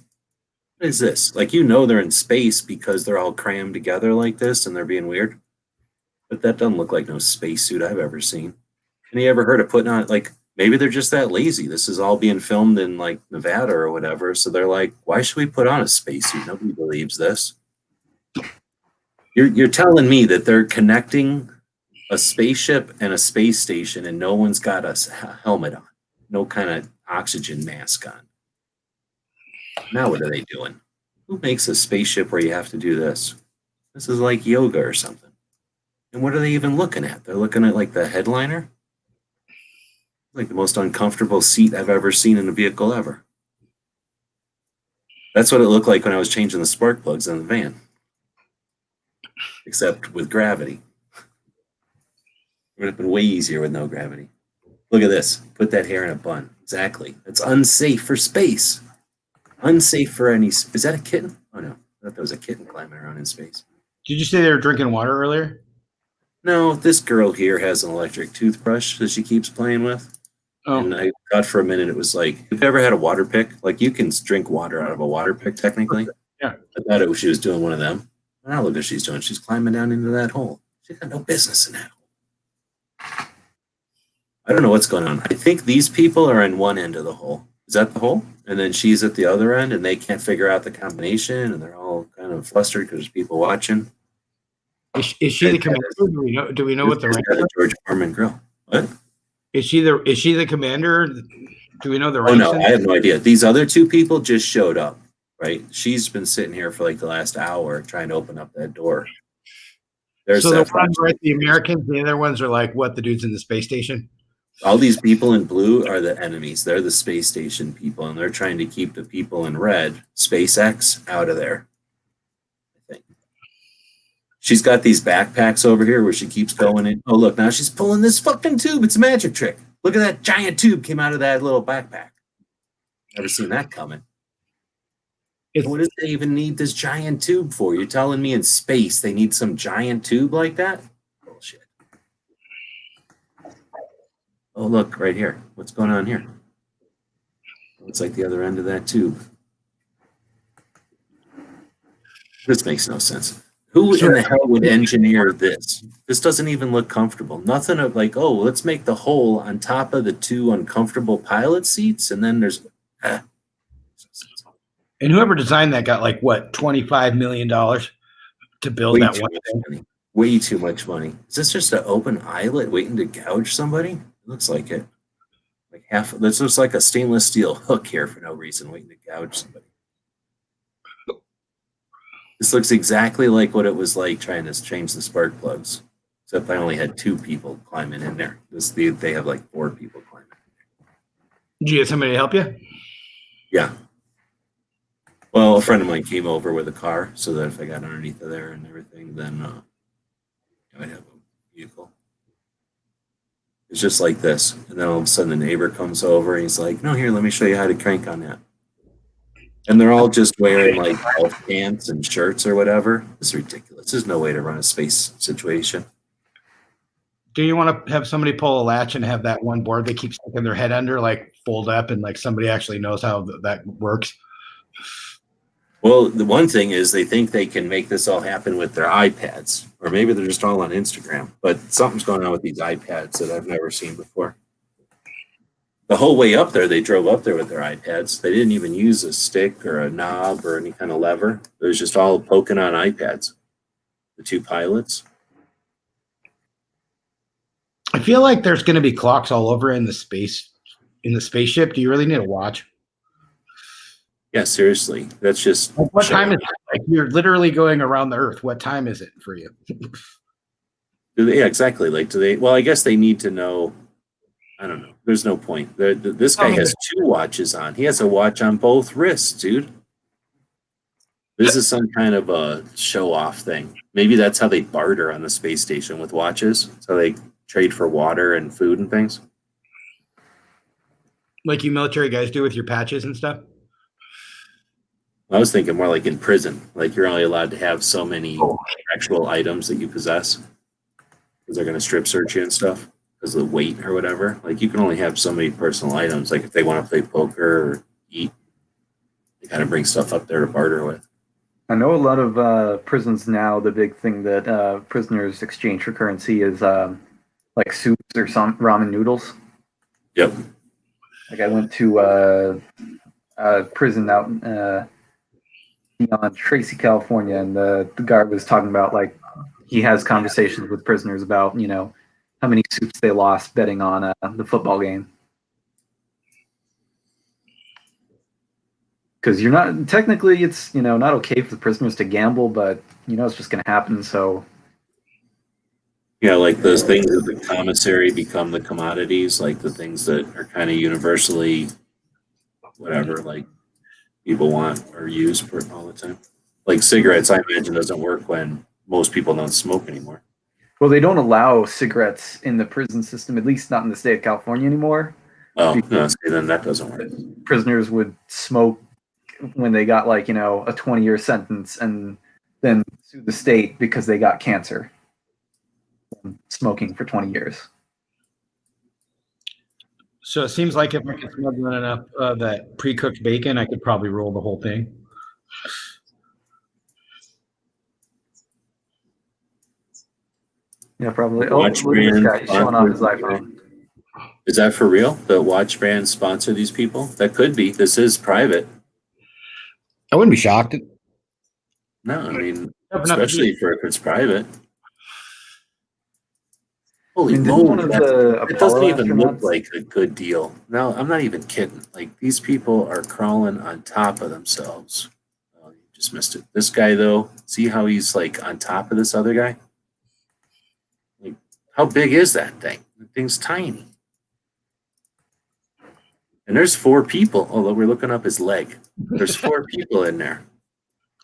What is this? Like, they're in space because they're all crammed together like this and they're being weird. But that doesn't look like no spacesuit I've ever seen. Any ever heard of putting on, like, maybe they're just that lazy. This is all being filmed in like Nevada or whatever. So they're like, why should we put on a spacesuit? Nobody believes this. You're telling me that they're connecting a spaceship and a space station and no one's got a helmet on, no kind of oxygen mask on. Now what are they doing? Who makes a spaceship where you have to do this? This is like yoga or something. And what are they even looking at? They're looking at like the headliner? Like the most uncomfortable seat I've ever seen in a vehicle ever. That's what it looked like when I was changing the spark plugs in the van. Except with gravity. It would have been way easier with no gravity. Look at this. Put that hair in a bun. Exactly. It's unsafe for space. Unsafe for any... Is that a kitten? Oh, no. I thought there was a kitten climbing around in space. Did you say they were drinking water earlier? No, this girl here has an electric toothbrush that she keeps playing with. Oh. And I thought for a minute it was like, have you ever had a water pick? Like you can drink water out of a water pick technically. Yeah. I thought she was doing one of them. Now look what she's doing. She's climbing down into that hole. She's got no business in that hole. I don't know what's going on. I think these people are in one end of the hole. Is that the hole? And then she's at the other end and they can't figure out the combination and they're all kind of flustered because there's people watching. Is she the commander? Do we know what the rank is? George Foreman grill. What? Is she the commander? Do we know the rank? Oh no, in? I have no idea. These other two people just showed up, right? She's been sitting here for like the last hour trying to open up that door. So the ones are the Americans, the other ones are like what, the dudes in the space station? All these people in blue are the enemies. They're the space station people, and they're trying to keep the people in red, SpaceX, out of there. She's got these backpacks over here where she keeps going in. Oh, look, now she's pulling this fucking tube. It's a magic trick. Look at that giant tube came out of that little backpack. Never seen that coming. What does they even need this giant tube for? You're telling me in space they need some giant tube like that? Bullshit. Oh, look, right here. What's going on here? Looks like the other end of that tube. This makes no sense. Who in the hell would engineer this? This doesn't even look comfortable. Nothing of like, oh, let's make the hole on top of the two uncomfortable pilot seats, and then there's. And whoever designed that got like what, $25 million to build that one thing. Money. Way too much money. Is this just an open eyelet waiting to gouge somebody? It looks like it. Like half. This looks like a stainless steel hook here for no reason, waiting to gouge somebody. This looks exactly like what it was like trying to change the spark plugs, except I only had 2 people climbing in there. They have like 4 people climbing. Did you get somebody to help you? Yeah. Well, a friend of mine came over with a car, so that if I got underneath of there and everything, then I'd have a vehicle. It's just like this, and then all of a sudden the neighbor comes over and he's like, "No, here, let me show you how to crank on that." And they're all just wearing like golf pants and shirts or whatever. It's ridiculous. There's no way to run a space situation. Do you want to have somebody pull a latch and have that one board they keep sticking their head under, like fold up, and like somebody actually knows how that works? Well, the one thing is they think they can make this all happen with their iPads, or maybe they're just all on Instagram. But something's going on with these iPads that I've never seen before. The whole way up there, they drove up there with their iPads. They didn't even use a stick or a knob or any kind of lever. It was just all poking on iPads. The 2 pilots. I feel like there's going to be clocks all over in the spaceship. Do you really need a watch? Yeah, seriously. That's just like, what time is it? Like, you're literally going around the Earth. What time is it for you? Yeah, exactly. Like, do they? Well, I guess they need to know. I don't know. There's no point. This guy has 2 watches on. He has a watch on both wrists, dude. This is some kind of a show-off thing. Maybe that's how they barter on the space station with watches. So they trade for water and food and things. Like you military guys do with your patches and stuff? I was thinking more like in prison. Like you're only allowed to have so many actual items that you possess. Because they're going to strip search you and stuff. Because of the weight or whatever. Like you can only have so many personal items. Like if they want to play poker or eat, they kind of bring stuff up there to barter with. I know a lot of prisons now, the big thing that prisoners exchange for currency is like soups or some ramen noodles. Yep. Like I went to a prison out beyond Tracy, California, and the guard was talking about like he has conversations with prisoners about, you know, how many soups they lost betting on the football game. Because you're not technically, it's, you know, not okay for the prisoners to gamble, but you know it's just going to happen. So yeah, like those things at the commissary become the commodities, like the things that are kind of universally whatever, like people want or use for all the time. Like cigarettes, I imagine doesn't work when most people don't smoke anymore. Well, they don't allow cigarettes in the prison system, at least not in the state of California anymore. Oh, no, see, then that doesn't work. Prisoners would smoke when they got like, you know, a 20-year sentence and then sue the state because they got cancer from smoking for 20 years. So it seems like if I could smuggle in enough of that pre-cooked bacon, I could probably roll the whole thing. Yeah, probably. Watch Look at this guy brand showing off his iPhone. Is that for real? The watch brands sponsor these people? That could be. This is private. I wouldn't be shocked. No, I mean, especially if it's private. Holy moly, it doesn't even look like a good deal. No, I'm not even kidding. Like, these people are crawling on top of themselves. Oh, you just missed it. This guy, though, see how he's, like, on top of this other guy? Like, how big is that thing? The thing's tiny. And there's 4 people. Although we're looking up his leg. There's 4 people in there.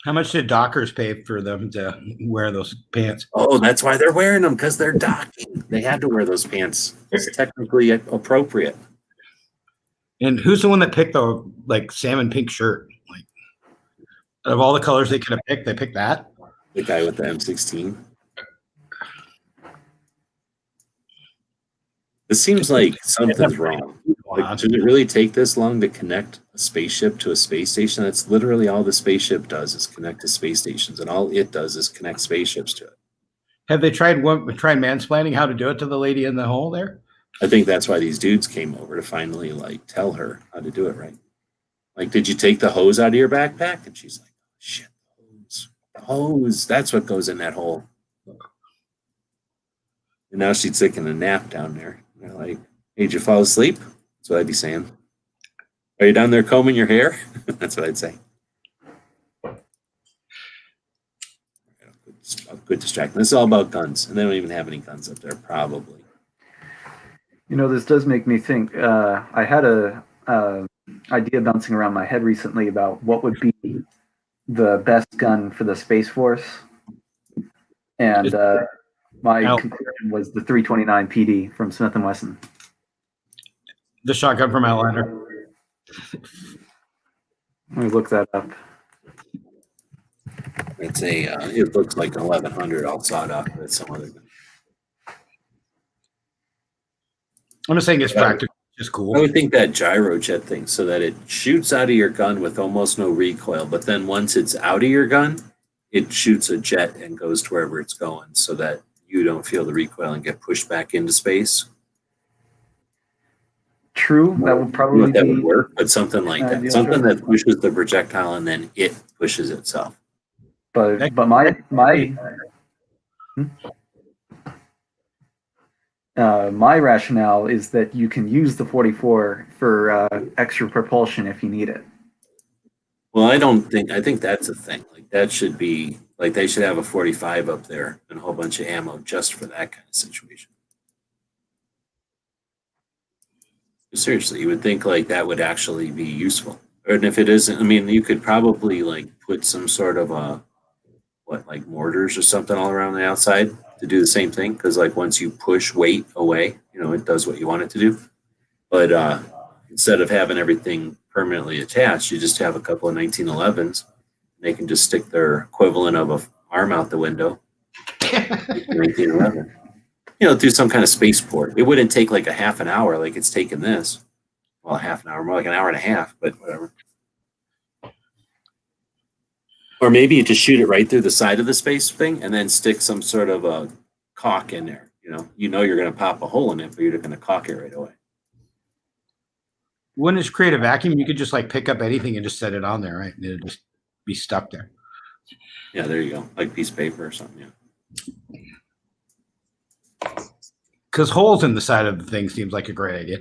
How much did dockers pay for them to wear those pants? Oh, that's why they're wearing them, because they're docking. They had to wear those pants. It's technically appropriate. And who's the one that picked the like salmon pink shirt? Like, out of all the colors they could have picked, they picked that. The guy with the M16. It seems like something's wrong. Like, should it really take this long to connect a spaceship to a space station? That's literally all the spaceship does is connect to space stations, and all it does is connect spaceships to it. Have they tried mansplaining how to do it to the lady in the hole there? I think that's why these dudes came over to finally like tell her how to do it right. Like, did you take the hose out of your backpack? And she's like, oh, shit, the hose. That's what goes in that hole. And now she's taking a nap down there. And they're like, hey, did you fall asleep? That's what I'd be saying. Are you down there combing your hair? That's what I'd say. Good distraction. This is all about guns, and they don't even have any guns up there, probably. You know, this does make me think. I had a idea bouncing around my head recently about what would be the best gun for the Space Force, and my conclusion was the 329 PD from Smith & Wesson. The shotgun from Outlander. Let me look that up. It's a. It looks like an 1100 all sawed off, but it's some other gun. I'm just saying it's practical, just cool. I would think that gyrojet thing, so that it shoots out of your gun with almost no recoil, but then once it's out of your gun, it shoots a jet and goes to wherever it's going, so that you don't feel the recoil and get pushed back into space. True, that would probably that be would work, but something like that, something that pushes the projectile and then it pushes itself. But my rationale is that you can use the 44 for extra propulsion if you need it. Well, I think that's a thing. Like, that should be, like, they should have a 45 up there and a whole bunch of ammo just for that kind of situation. Seriously, you would think like that would actually be useful. And if it isn't, I mean, you could probably like put some sort of like mortars or something all around the outside to do the same thing. Because like once you push weight away, you know, it does what you want it to do. But instead of having everything permanently attached, you just have a couple of 1911s. They can just stick their equivalent of an arm out the window. 1911. You know, do some kind of spaceport. It wouldn't take like a half an hour like it's taken this. Well, a half an hour, more like an hour and a half, but whatever. Or maybe you just shoot it right through the side of the space thing and then stick some sort of a caulk in there. You know you're going to pop a hole in it, but you're going to caulk it right away. When it's create a vacuum, you could just like pick up anything and just set it on there, right? And it'll just be stuck there. Yeah, there you go. Like a piece of paper or something, yeah. Because holes in the side of the thing seems like a great idea.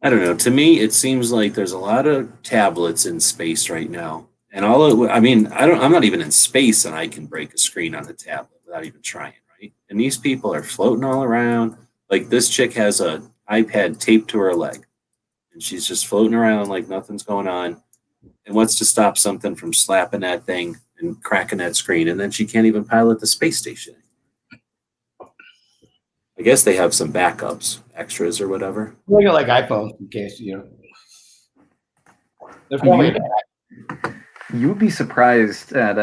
I don't know. To me, it seems like there's a lot of tablets in space right now. And I'm not even in space and I can break a screen on the tablet without even trying, right? And these people are floating all around. Like this chick has an iPad taped to her leg and she's just floating around like nothing's going on and wants to stop something from slapping that thing and cracking that screen. And then she can't even pilot the space station. I guess they have some backups, extras or whatever. Look at like iPhones in case, you know. There's probably You would be surprised at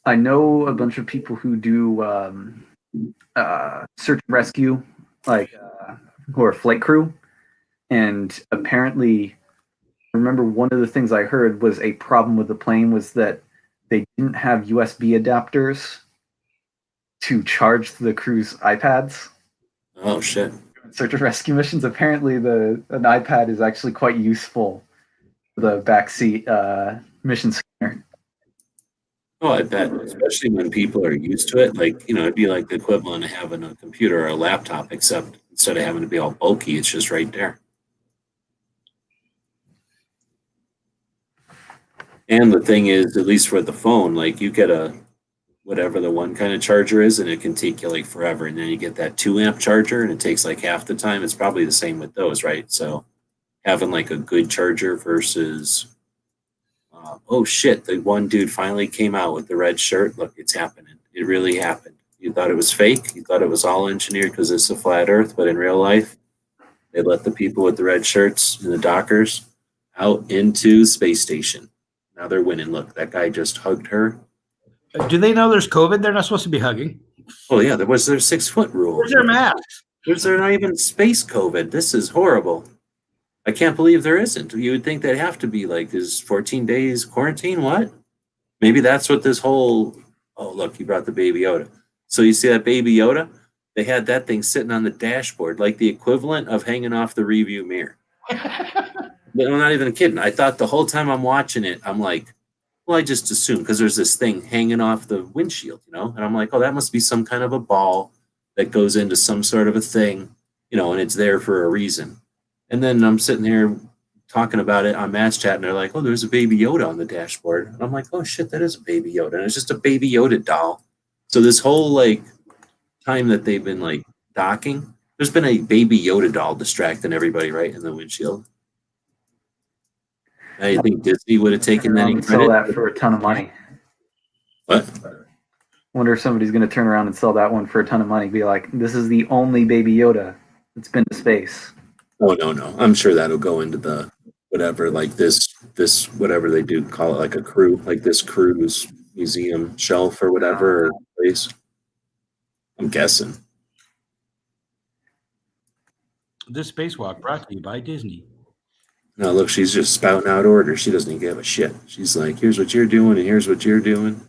I know a bunch of people who do search and rescue, like who are flight crew, and apparently, I remember one of the things I heard was a problem with the plane was that they didn't have USB adapters to charge the crew's iPads. Oh shit! Search and rescue missions. Apparently, an iPad is actually quite useful for the backseat mission scanner. Oh, I bet, especially when people are used to it. Like, you know, it'd be like the equivalent of having a computer or a laptop, except instead of having to be all bulky, it's just right there. And the thing is, at least for the phone, like you get a whatever the one kind of charger is, and it can take you like forever. And then you get that 2-amp charger, and it takes like half the time. It's probably the same with those, right? So having like a good charger versus oh shit, the one dude finally came out with the red shirt. Look, it's happening. It really happened. You thought it was fake. You thought it was all engineered because it's a flat Earth, but in real life, they let the people with the red shirts and the dockers out into the space station. Now they're winning. Look, that guy just hugged her. Do they know there's COVID? They're not supposed to be hugging. Oh yeah, there was their 6-foot rule. Where's their masks? There's not even space COVID. This is horrible. I can't believe there isn't. You would think they'd have to be like, is 14 days quarantine? What? Maybe that's what this whole, oh, look, you brought the Baby Yoda. So you see that Baby Yoda? They had that thing sitting on the dashboard, like the equivalent of hanging off the review mirror. But I'm not even kidding. I thought the whole time I'm watching it, I'm like, well, I just assumed because there's this thing hanging off the windshield, you know? And I'm like, oh, that must be some kind of a ball that goes into some sort of a thing, you know, and it's there for a reason. And then I'm sitting here talking about it on Match Chat, and they're like, oh, there's a Baby Yoda on the dashboard. And I'm like, oh, shit, that is a Baby Yoda. And it's just a Baby Yoda doll. So this whole, like, time that they've been, like, docking, there's been a Baby Yoda doll distracting everybody right in the windshield. I think Disney would have taken any credit. Sell that for a ton of money. What? Wonder if somebody's going to turn around and sell that one for a ton of money. Be like, this is the only Baby Yoda that's been to space. Oh, no. I'm sure that'll go into the whatever, like this whatever they do, call it like a crew, like this cruise museum shelf or whatever, or place. I'm guessing. This spacewalk brought to you by Disney. No, look, she's just spouting out orders. She doesn't even give a shit. She's like, here's what you're doing, and here's what you're doing.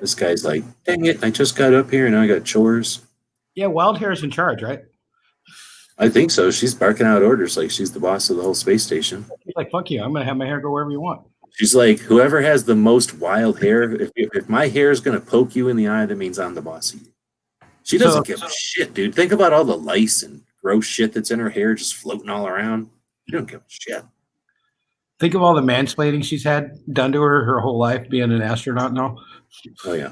This guy's like, dang it, I just got up here, and now I got chores. Yeah, Wild Hair's in charge, right? I think so. She's barking out orders like she's the boss of the whole space station. He's like, fuck you, I'm going to have my hair go wherever you want. She's like, whoever has the most wild hair, if my hair is going to poke you in the eye, that means I'm the boss of you. She doesn't give a shit, dude. Think about all the lice and gross shit that's in her hair just floating all around. You don't give a shit. Think of all the mansplaining she's had done to her whole life being an astronaut now. Oh, yeah.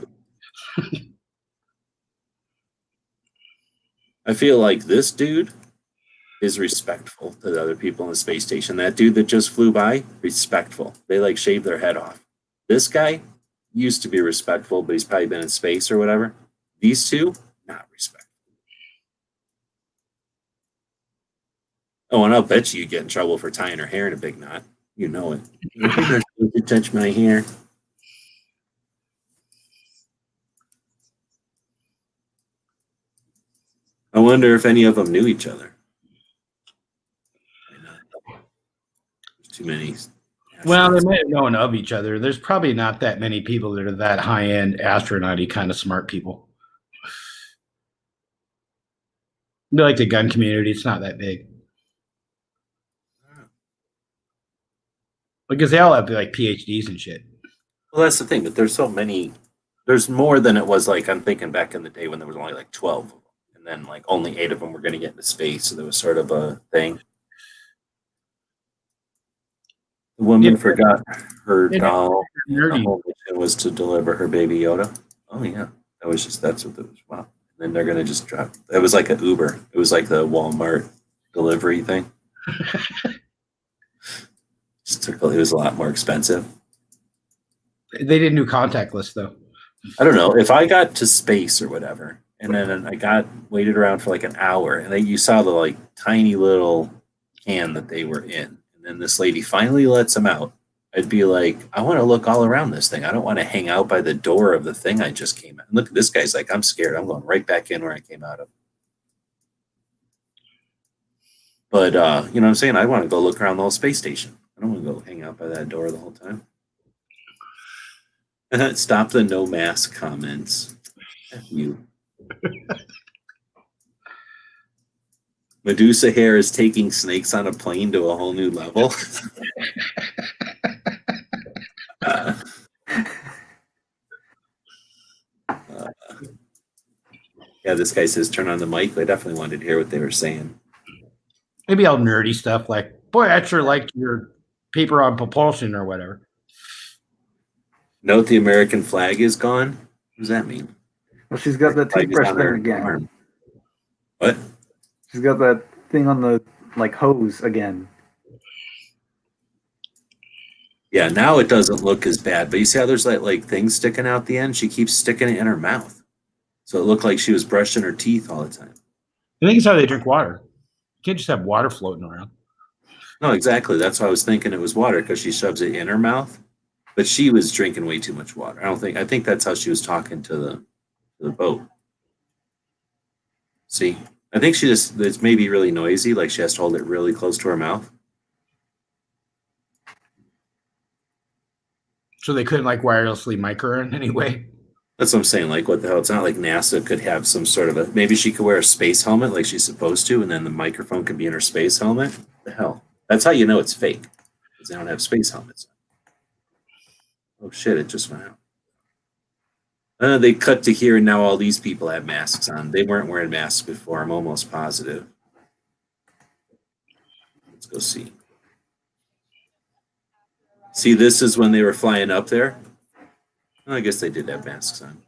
I feel like this dude is respectful to the other people in the space station. That dude that just flew by, respectful. They like shave their head off. This guy used to be respectful, but he's probably been in space or whatever. These two, not respectful. Oh, and I'll bet you get in trouble for tying her hair in a big knot. You know it. You're not supposed to touch my hair. I wonder if any of them knew each other. There's too many. Well, they may have known of each other. There's probably not that many people that are that high-end astronaut-y kind of smart people. Be like the gun community, it's not that big. Because they all have like PhDs and shit. Well, that's the thing, but there's so many. There's more than it was like, I'm thinking back in the day when there was only like 12 of them. And then like only 8 of them were going to get into space. So there was sort of a thing. The woman forgot her doll. The whole mission was to deliver her Baby Yoda. Oh, yeah. That's what it was. Wow. And then they're going to just drop. It was like an Uber. It was like the Walmart delivery thing. It was a lot more expensive. They didn't do contactless though. I don't know if I got to space or whatever, and then I waited around for like an hour, and then you saw the like tiny little can that they were in, and then this lady finally lets them out. I'd be like, I want to look all around this thing. I don't want to hang out by the door of the thing I just came out. And look at this guy's like, I'm scared. I'm going right back in where I came out of. But you know what I'm saying? I want to go look around the whole space station. I don't want to go hang out by that door the whole time. Stop the no mask comments. F you. Medusa hair is taking snakes on a plane to a whole new level. Yeah, this guy says turn on the mic. I definitely wanted to hear what they were saying. Maybe all nerdy stuff like, boy, I sure like your paper on propulsion or whatever. Note the American flag is gone. What does that mean? Well, she's got that toothbrush there again. Arm. What? She's got that thing on the like hose again. Yeah, now it doesn't look as bad, but you see how there's like things sticking out the end? She keeps sticking it in her mouth. So it looked like she was brushing her teeth all the time. I think it's how they drink water. You can't just have water floating around. No, exactly. That's why I was thinking it was water, because she shoves it in her mouth. But she was drinking way too much water. I think that's how she was talking to the boat. See? I think it's maybe really noisy, like she has to hold it really close to her mouth. So they couldn't like wirelessly mic her in any way. That's what I'm saying. Like, what the hell? It's not like NASA could have some sort of maybe she could wear a space helmet like she's supposed to, and then the microphone could be in her space helmet. What the hell? That's how you know it's fake, because they don't have space helmets. Oh shit, it just went out. They cut to here, and now all these people have masks on. They weren't wearing masks before, I'm almost positive. Let's go see. See, this is when they were flying up there. Well, I guess they did have masks on.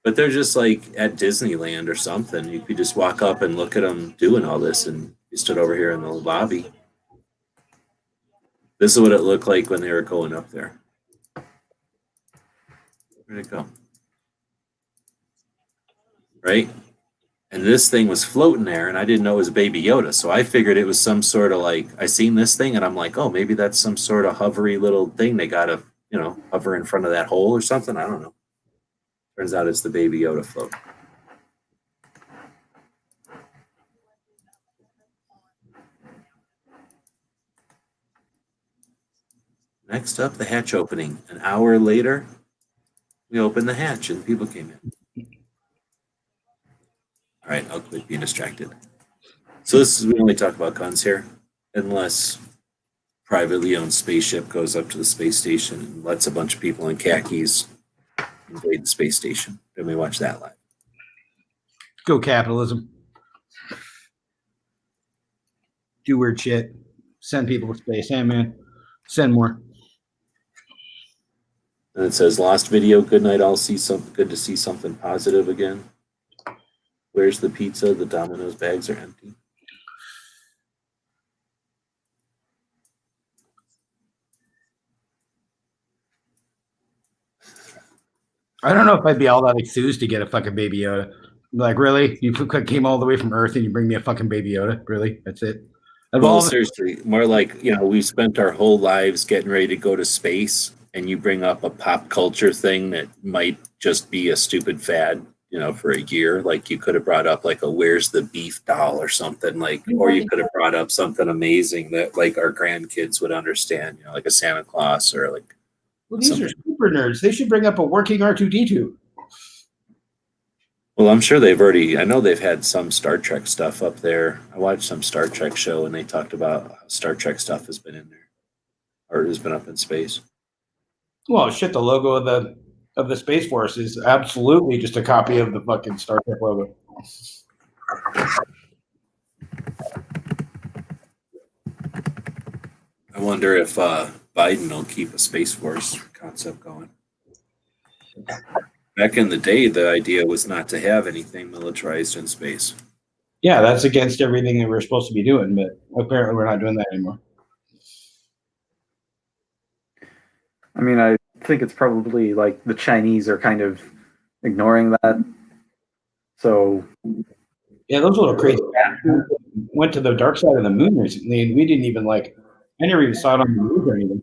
But they're just like at Disneyland or something. You could just walk up and look at them doing all this, and you stood over here in the lobby. This is what it looked like when they were going up there. Where'd it go? Right? And this thing was floating there, and I didn't know it was Baby Yoda. So I figured it was some sort of like, I seen this thing, and I'm like, oh, maybe that's some sort of hovery little thing they got to, hover in front of that hole or something. I don't know. Turns out it's the Baby Yoda float. Next up, the hatch opening. An hour later, we opened the hatch and people came in. All right, I'll quit being distracted. So we only talk about guns here, unless privately owned spaceship goes up to the space station and lets a bunch of people in khakis invade the space station. Then we watch that live. Go capitalism. Do weird shit. Send people to space. Hey, man. Send more. And it says, lost video, good night, good to see something positive again. Where's the pizza? The Domino's bags are empty. I don't know if I'd be all that enthused to get a fucking Baby Yoda. Like, really? You came all the way from Earth and you bring me a fucking Baby Yoda? Really? That's it? Well, seriously, more like, we spent our whole lives getting ready to go to space, and you bring up a pop culture thing that might just be a stupid fad, for a year. Like, you could have brought up like a Where's the Beef doll or something, like, or you could have brought up something amazing that like our grandkids would understand, like a Santa Claus or like. Well, these are super nerds. They should bring up a working R2-D2. Well, I'm sure I know they've had some Star Trek stuff up there. I watched some Star Trek show and they talked about how Star Trek stuff has been in there or has been up in space. Well, shit, the logo of the Space Force is absolutely just a copy of the fucking Star Trek logo. I wonder if Biden will keep a Space Force concept going. Back in the day, the idea was not to have anything militarized in space. Yeah, that's against everything that we're supposed to be doing, but apparently we're not doing that anymore. I mean, I think it's probably like the Chinese are kind of ignoring that. So, yeah, those little crazy bastards went to the dark side of the moon recently, and we didn't even I never even saw it on the moon or anything.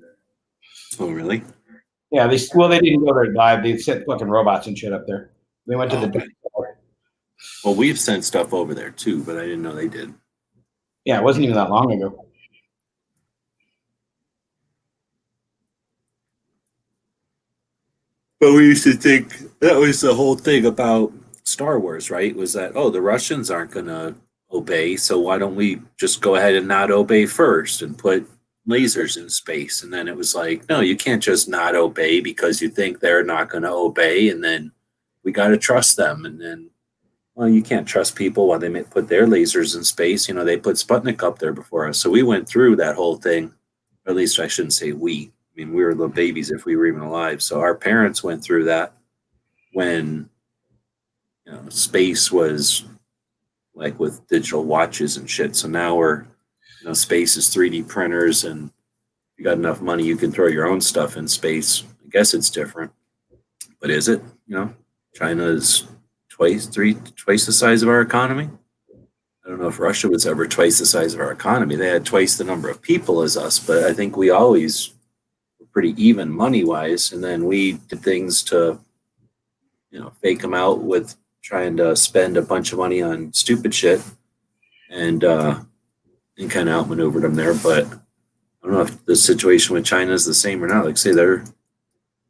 Oh, really? Yeah, they didn't go there live. They sent fucking robots and shit up there. They went to the dark side. Well, we've sent stuff over there too, but I didn't know they did. Yeah, it wasn't even that long ago. But we used to think that was the whole thing about Star Wars, right? Was that, the Russians aren't going to obey, so why don't we just go ahead and not obey first and put lasers in space? And then it was like, no, you can't just not obey because you think they're not going to obey, and then we got to trust them. And then, well, you can't trust people while they put their lasers in space. They put Sputnik up there before us. So we went through that whole thing, or at least I shouldn't say we. I mean, we were little babies if we were even alive. So our parents went through that when, space was like with digital watches and shit. So now space is 3D printers, and if you got enough money, you can throw your own stuff in space. I guess it's different, but is it? China is twice the size of our economy. I don't know if Russia was ever twice the size of our economy. They had twice the number of people as us, but I think we always were pretty even money wise. And then we did things to, fake them out with trying to spend a bunch of money on stupid shit and kind of outmaneuvered them there. But I don't know if the situation with China is the same or not. Like say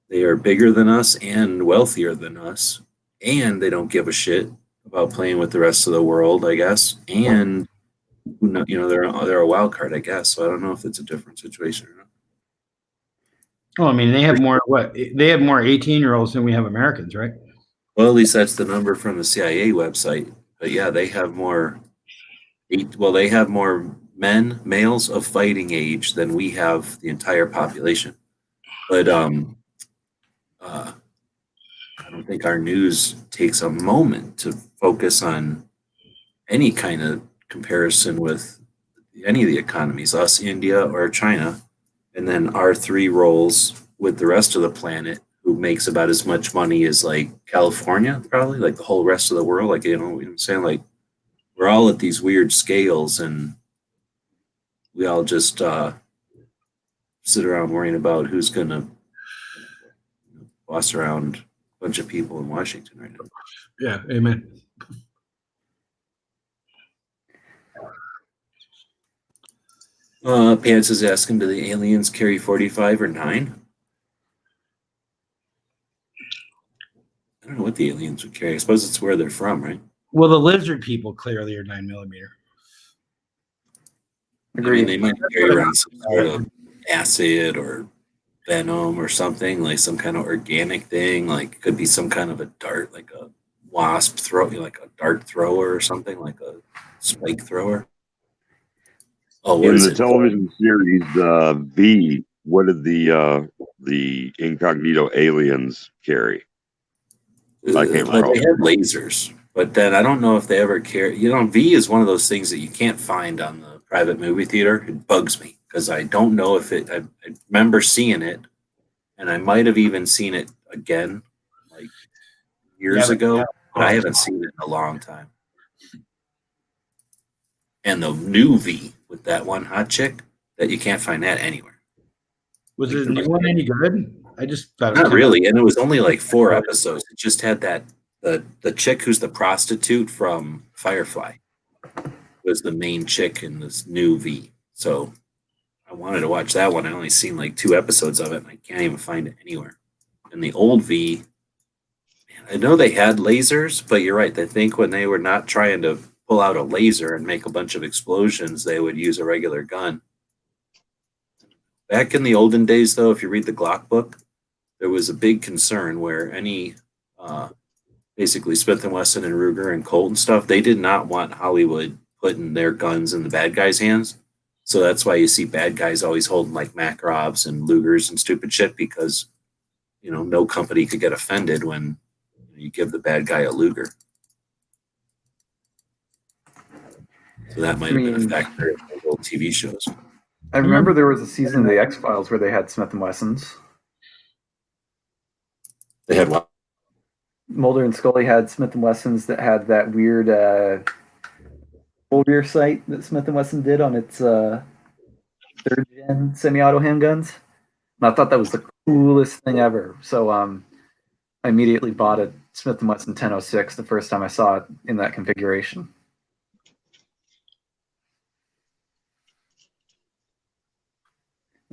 they are bigger than us and wealthier than us, and they don't give a shit about playing with the rest of the world, I guess. And they're a wild card, I guess. So I don't know if it's a different situation or not. Well, I mean, they have more 18-year-olds than we have Americans, right? Well, at least that's the number from the CIA website. But yeah, they have more. They have more males of fighting age than we have the entire population. But I don't think our news takes a moment to focus on any kind of comparison with any of the economies, us, India, or China, and then our three roles with the rest of the planet, who makes about as much money as like California, probably, like the whole rest of the world. Like, what I'm saying? Like, we're all at these weird scales, and we all just sit around worrying about who's going to boss around a bunch of people in Washington right now. Yeah, amen. Pants is asking, do the aliens carry 45 or 9? I don't know what the aliens would carry. I suppose it's where they're from, right? Well, the lizard people clearly are 9mm. Agreed. I mean, they might carry around some sort of acid or venom or something, like some kind of organic thing. Like it could be some kind of a dart, like a wasp throw, like a dart thrower or something, like a spike thrower. Oh, what In is the it? television series V, what did the incognito aliens carry? I can't Well, recall. they had lasers, but then I don't know if they ever carry. V is one of those things that you can't find on the private movie theater. It bugs me because I don't know if it. I remember seeing it, and I might have even seen it again, like years ago, but I haven't seen it in a long time. And the new V with that one hot chick, that you can't find that anywhere. Was the new one any good? I just thought it was Not really, and it was only like 4 episodes. It just had that the chick who's the prostitute from Firefly was the main chick in this new V. So I wanted to watch that one. I only seen like 2 episodes of it, and I can't even find it anywhere. And the old V, man, I know they had lasers, but you're right. I think when they were not trying to pull out a laser and make a bunch of explosions, they would use a regular gun. Back in the olden days, though, if you read the Glock book, there was a big concern where any basically Smith & Wesson and Ruger and Colt and stuff, they did not want Hollywood putting their guns in the bad guys' hands. So that's why you see bad guys always holding like Makarovs and Lugers and stupid shit, because no company could get offended when you give the bad guy a Luger. So that might have been a factor in those old TV shows. I remember there was a season of the X-Files where they had Smith & Wessons. They had what? Mulder and Scully had Smith & Wessons that had that weird rear sight that Smith & Wesson did on its 3rd-gen semi-auto handguns. And I thought that was the coolest thing ever. So I immediately bought a Smith & Wesson 1006 the first time I saw it in that configuration.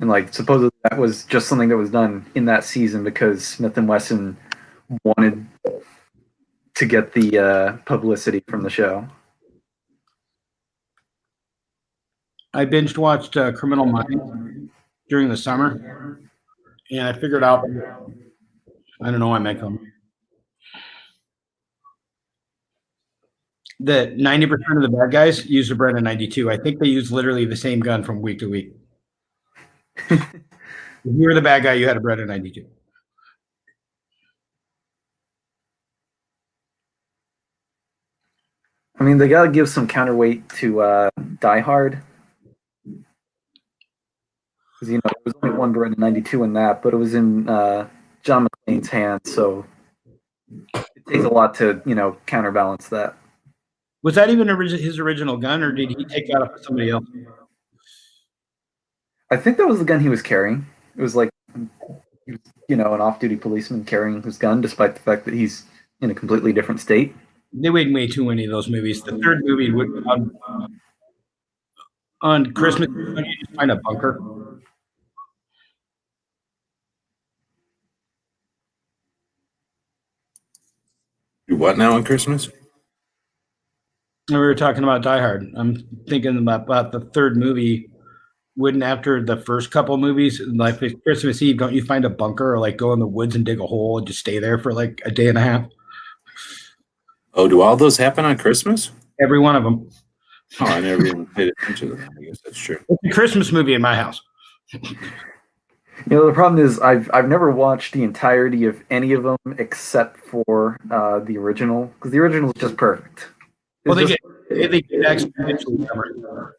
And like supposedly that was just something that was done in that season because Smith & Wesson wanted to get the publicity from the show. I binge watched Criminal Minds during the summer, and I figured out, I don't know why I make them, that 90% of the bad guys use a Brennan 92. I think they use literally the same gun from week to week. If you were the bad guy, you had a Brennan 92. I mean, they got to give some counterweight to Die Hard. Because there was only one Beretta 92 in that, but it was in John McClane's hands, so it takes a lot to counterbalance that. Was that even his original gun, or did he take that off of somebody else? I think that was the gun he was carrying. It was like, an off-duty policeman carrying his gun, despite the fact that he's in a completely different state. They made way too many of those movies. The third movie would on Christmas you just find a bunker. Do what now on Christmas? We were talking about Die Hard. I'm thinking about the third movie. Wouldn't after the first couple movies, like Christmas Eve, don't you find a bunker or like go in the woods and dig a hole and just stay there for like a day and a half? Oh, do all those happen on Christmas? Every one of them. Oh, I never even paid attention to that. I guess that's true. It's a Christmas movie in my house. The problem is I've never watched the entirety of any of them except for the original, because the original is just perfect. Well, they get exponentially covered.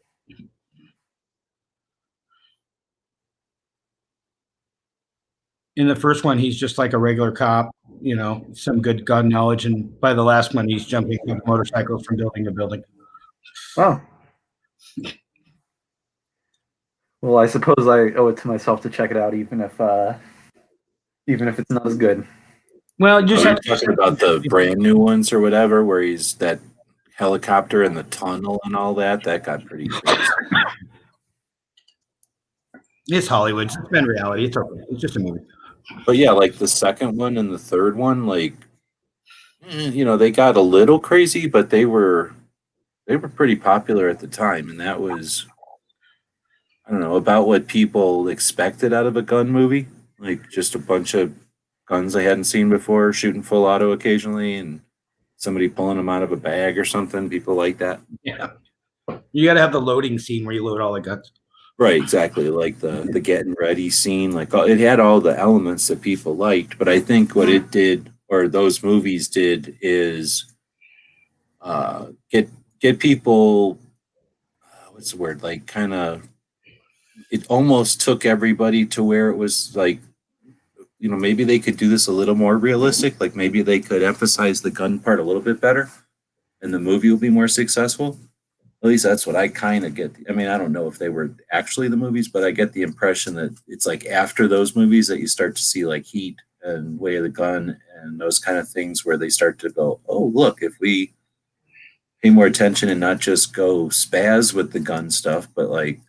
In the first one, he's just like a regular cop, some good gun knowledge, and by the last one, he's jumping motorcycles from building to building. Oh. Well, I suppose I owe it to myself to check it out, even if it's not as good. Well, just you're talking about the brand new ones or whatever, where he's that helicopter in the tunnel and all that. That got pretty crazy. It's Hollywood. It's been reality. It's okay. It's just a movie. But yeah, like the second one and the third one, like they got a little crazy, but they were pretty popular at the time, and that was, I don't know, about what people expected out of a gun movie. Like just a bunch of guns they hadn't seen before, shooting full auto occasionally, and somebody pulling them out of a bag or something. People like that. Yeah. You got to have the loading scene where you load all the guns. Right, exactly. Like the getting ready scene, like it had all the elements that people liked. But I think what it did, or those movies did, is get people. What's the word? Like kind of. It almost took everybody to where it was like, maybe they could do this a little more realistic. Like maybe they could emphasize the gun part a little bit better, and the movie will be more successful. At least that's what I kind of get. I mean, I don't know if they were actually the movies, but I get the impression that it's like after those movies that you start to see like Heat and Way of the Gun and those kind of things where they start to go, oh, look, if we pay more attention and not just go spaz with the gun stuff, but like,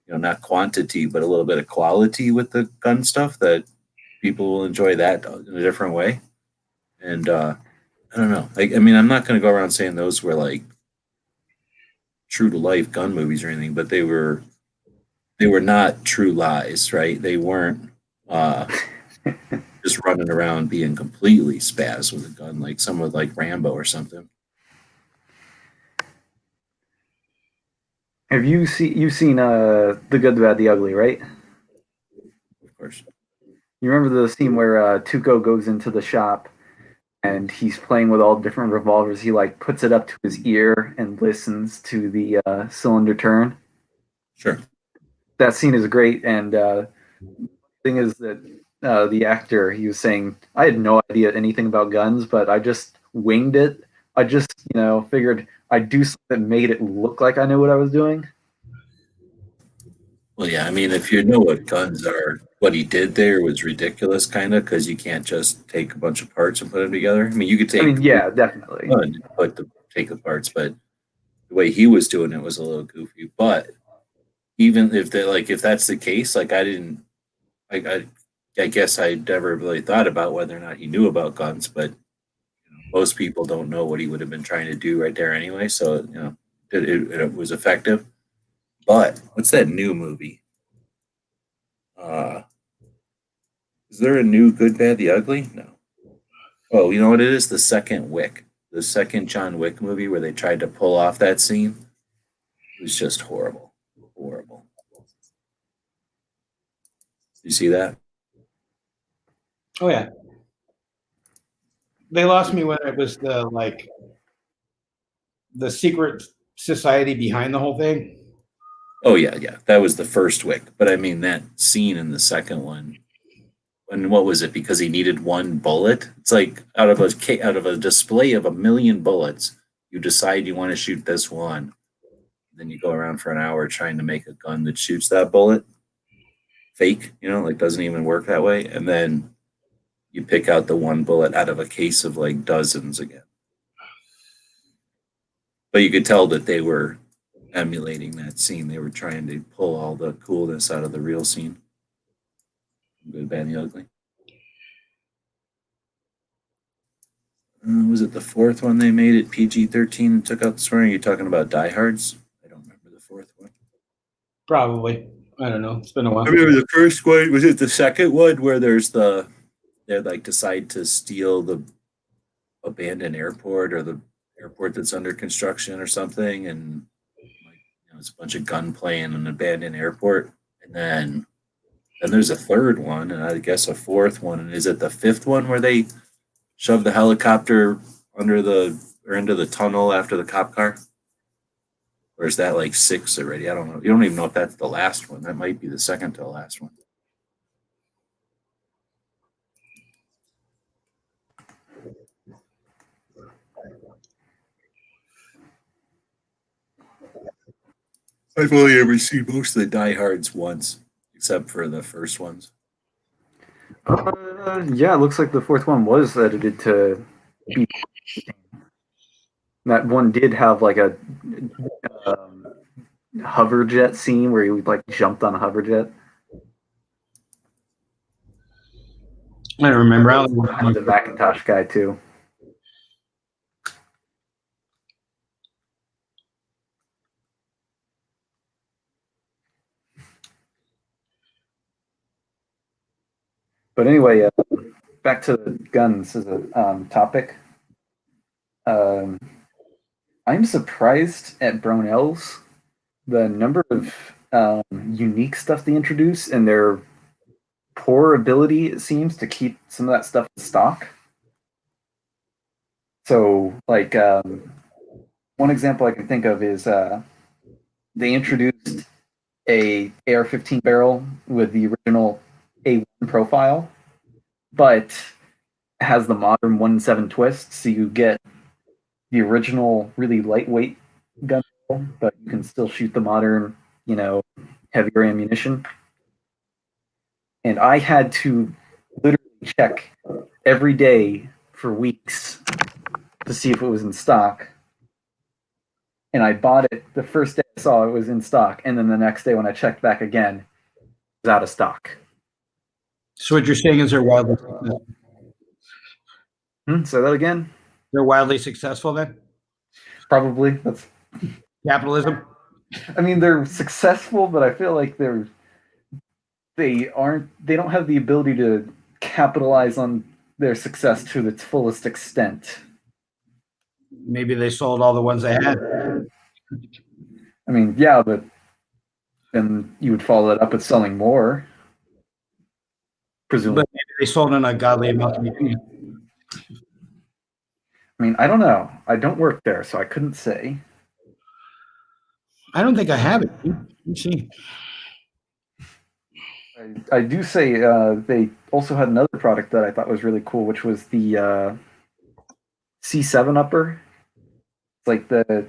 not quantity, but a little bit of quality with the gun stuff, that people will enjoy that in a different way. And I don't know. Like, I mean, I'm not going to go around saying those were like true to life gun movies or anything, but they were not true lies, right? They weren't just running around being completely spaz with a gun like someone like Rambo or something. Have you've seen The Good, the Bad, the Ugly, right? Of course. You remember the scene where Tuco goes into the shop and he's playing with all different revolvers. He like puts it up to his ear and listens to the cylinder turn. Sure. That scene is great, and the thing is that the actor, he was saying, I had no idea anything about guns, but I just winged it. I just, figured I'd do something that made it look like I knew what I was doing. Well, yeah, I mean, if you know what guns are, what he did there was ridiculous, kind of, because you can't just take a bunch of parts and put them together. I mean, you could take, yeah, definitely, take the parts, but the way he was doing it was a little goofy. But even if that's the case, like I guess I never really thought about whether or not he knew about guns, but most people don't know what he would have been trying to do right there anyway. So it was effective. But what's that new movie? Is there a new Good, Bad, the Ugly? No. Oh, you know what it is? The second Wick. The second John Wick movie where they tried to pull off that scene. It was just horrible. Horrible. You see that? Oh, yeah. They lost me when it was the secret society behind the whole thing. Oh yeah, yeah. That was the first Wick. But I mean that scene in the second one. And what was it? Because he needed one bullet. It's like out of a display of 1,000,000 bullets, you decide you want to shoot this one. Then you go around for an hour trying to make a gun that shoots that bullet. Fake, like doesn't even work that way. And then you pick out the one bullet out of a case of like dozens again. But you could tell that they were emulating that scene. They were trying to pull all the coolness out of the real scene. Good, bad, and the ugly. Was it the fourth one they made it PG-13 and took out the swearing? Are you talking about Diehards? I don't remember the fourth one. Probably. I don't know. It's been a while. I remember the first one. Was it the second one where they like decide to steal the abandoned airport or the airport that's under construction or something, and it's a bunch of gunplay in an abandoned airport, and then there's a third one, and I guess a fourth one. And is it the fifth one where they shove the helicopter into the tunnel after the cop car? Or is that like 6 already? I don't know. You don't even know if that's the last one. That might be the second to the last one. I've only ever seen most of the Diehards once, except for the first ones. Yeah, it looks like the fourth one was edited to be. That one did have like a hover jet scene where he like jumped on a hover jet. I don't remember. The Macintosh guy too. But anyway, back to the guns as a topic. I'm surprised at Brownells, the number of unique stuff they introduce and their poor ability, it seems, to keep some of that stuff in stock. So, like, one example I can think of is they introduced a AR-15 barrel with the original A1 profile, but has the modern 1.7 twist, so you get the original really lightweight gun, but you can still shoot the modern, heavier ammunition. And I had to literally check every day for weeks to see if it was in stock. And I bought it the first day I saw it was in stock, and then the next day when I checked back again, it was out of stock. So what you're saying is they're wildly successful. Say that again? They're wildly successful then? Probably. That's capitalism. I mean, they're successful, but I feel like they don't have the ability to capitalize on their success to its fullest extent. Maybe they sold all the ones they had. I mean, yeah, but then you would follow that up with selling more. Presumably. But maybe they sold an ungodly amount of money. I mean, I don't know. I don't work there, so I couldn't say. I don't think I have it. Let's see. I do say they also had another product that I thought was really cool, which was the C7 upper. It's like the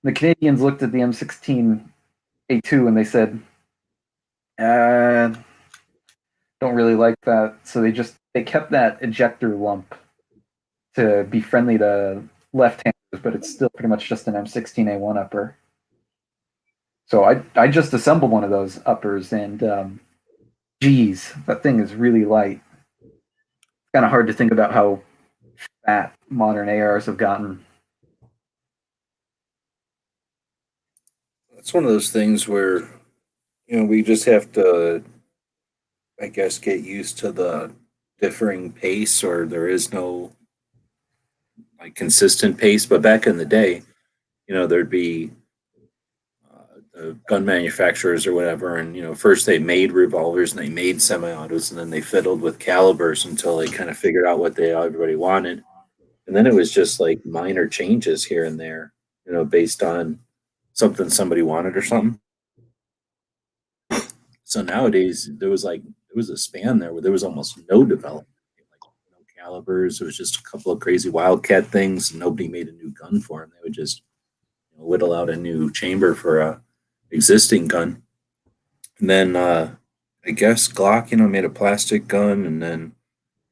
Canadians looked at the M16A2 and they said, don't really like that. So they kept that ejector lump to be friendly to left-handers, but it's still pretty much just an M16A1 upper. So I just assembled one of those uppers, and geez, that thing is really light. It's kind of hard to think about how fat modern ARs have gotten. It's one of those things where, we just have to, I guess, get used to the differing pace, or there is no like consistent pace. But back in the day, there'd be the gun manufacturers or whatever, and first they made revolvers and they made semi-autos, and then they fiddled with calibers until they kind of figured out what everybody wanted, and then it was just like minor changes here and there, based on something somebody wanted or something. So nowadays there was a span there where there was almost no development, like no calibers. It was just a couple of crazy wildcat things, and nobody made a new gun for them. They would just whittle out a new chamber for a existing gun. And then I guess Glock, made a plastic gun, and then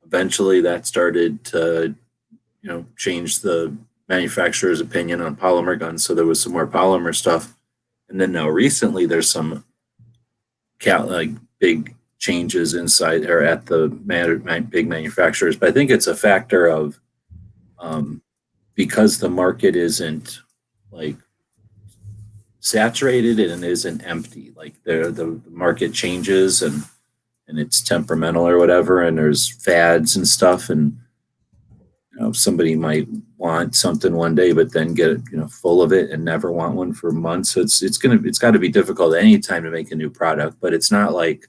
eventually that started to, change the manufacturer's opinion on polymer guns. So there was some more polymer stuff. And then now recently there's some big changes inside or at the big manufacturers. But I think it's a factor of because the market isn't like saturated and isn't empty. Like the market changes and it's temperamental or whatever, and there's fads and stuff, and somebody might want something one day but then get full of it and never want one for months. So it's got to be difficult at any time to make a new product. But it's not like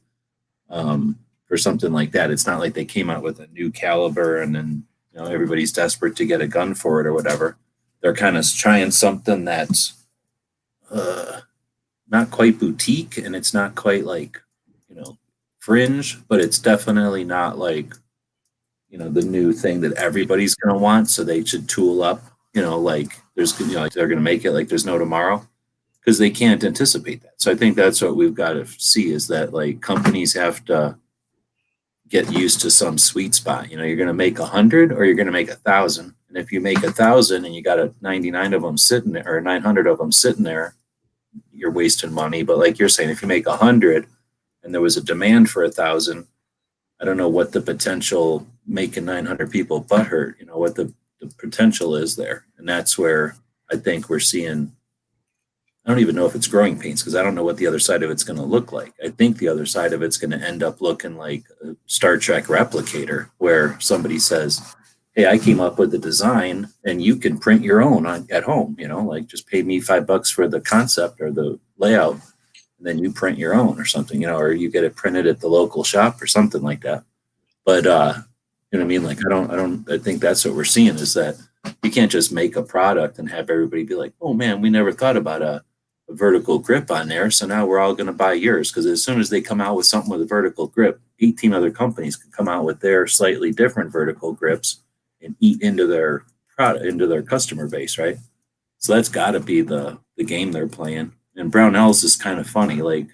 for something like that, it's not like they came out with a new caliber and then everybody's desperate to get a gun for it or whatever. They're kind of trying something that's not quite boutique, and it's not quite like fringe, but it's definitely not like the new thing that everybody's going to want. So they should tool up, like there's like they're going to make it like there's no tomorrow, because they can't anticipate that. So I think that's what we've got to see, is that like companies have to get used to some sweet spot. You're going to make 100 or you're going to make 1,000. And if you make 1,000 and you got a 99 of them sitting there or 900 of them sitting there, you're wasting money. But like you're saying, if you make 100 and there was a demand for 1,000, I don't know what the potential making 900 people butthurt, what the potential is there. And that's where I think we're seeing, I don't even know if it's growing pains, because I don't know what the other side of it's going to look like. I think the other side of it's going to end up looking like a Star Trek replicator, where somebody says, hey, I came up with the design and you can print your own at home, like just pay me $5 for the concept or the layout, and then you print your own or something, or you get it printed at the local shop or something like that. But, what I mean? Like, I think that's what we're seeing, is that you can't just make a product and have everybody be like, oh man, we never thought about a vertical grip on there. So now we're all going to buy yours. Because as soon as they come out with something with a vertical grip, 18 other companies can come out with their slightly different vertical grips and eat into their product, into their customer base, right? So that's got to be the game they're playing. And Brownells is kind of funny. Like,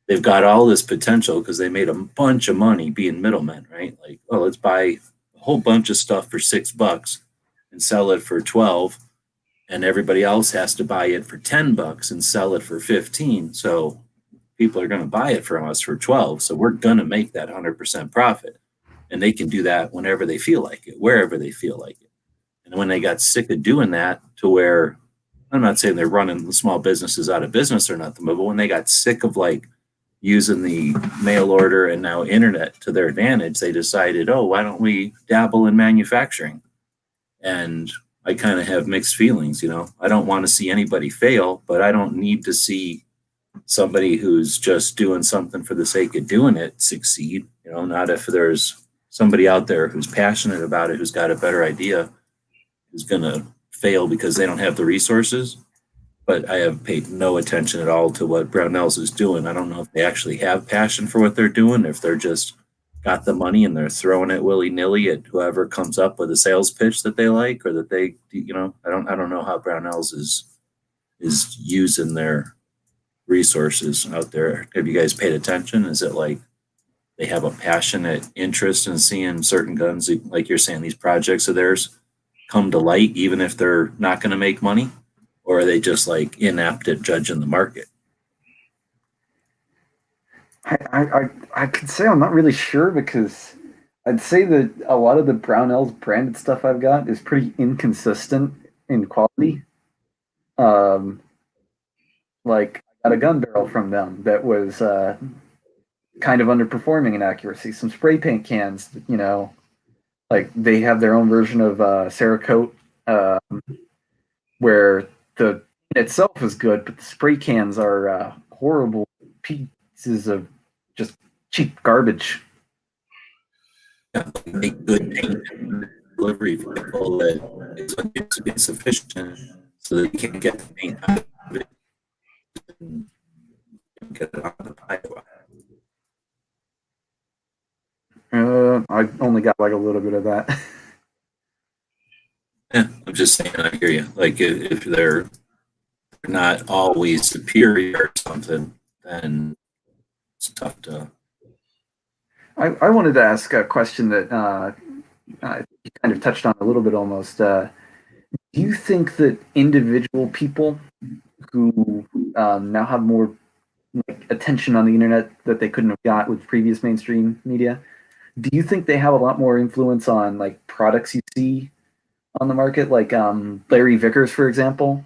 they've got all this potential because they made a bunch of money being middlemen, right? Like, oh, let's buy a whole bunch of stuff for $6 and sell it for 12, and everybody else has to buy it for $10 and sell it for 15. So people are going to buy it from us for 12. So we're going to make that 100% profit. And they can do that whenever they feel like it, wherever they feel like it. And when they got sick of doing that, to where, I'm not saying they're running small businesses out of business or nothing, but when they got sick of like using the mail order and now internet to their advantage, they decided, oh, why don't we dabble in manufacturing? And I kind of have mixed feelings. I don't want to see anybody fail, but I don't need to see somebody who's just doing something for the sake of doing it succeed. Not if there's somebody out there who's passionate about it, who's got a better idea, who's going to fail because they don't have the resources. But I have paid no attention at all to what Brownells is doing. I don't know if they actually have passion for what they're doing, if they're just got the money and they're throwing it willy-nilly at whoever comes up with a sales pitch that they like, or that they, I don't know how Brownells is using their resources out there. Have you guys paid attention? Is it like they have a passionate interest in seeing certain guns, like you're saying, these projects of theirs come to light, even if they're not going to make money? Or are they just like inept at judging the market? I could say I'm not really sure, because I'd say that a lot of the Brownells branded stuff I've got is pretty inconsistent in quality. Like, I got a gun barrel from them that was kind of underperforming in accuracy. Some spray paint cans, like they have their own version of Cerakote, where the paint itself is good, but the spray cans are horrible pieces of just cheap garbage. Make good paint delivery for people that it's insufficient, so that you can't get the paint out of it and get it on the pipe. only got like a little bit of that. Yeah, I'm just saying, I hear you. Like if they're not always superior or something, then it's tough to. I wanted to ask a question that you kind of touched on a little bit almost. Do you think that individual people who now have more like attention on the internet that they couldn't have got with previous mainstream media, do you think they have a lot more influence on like products you see on the market, like Larry Vickers, for example?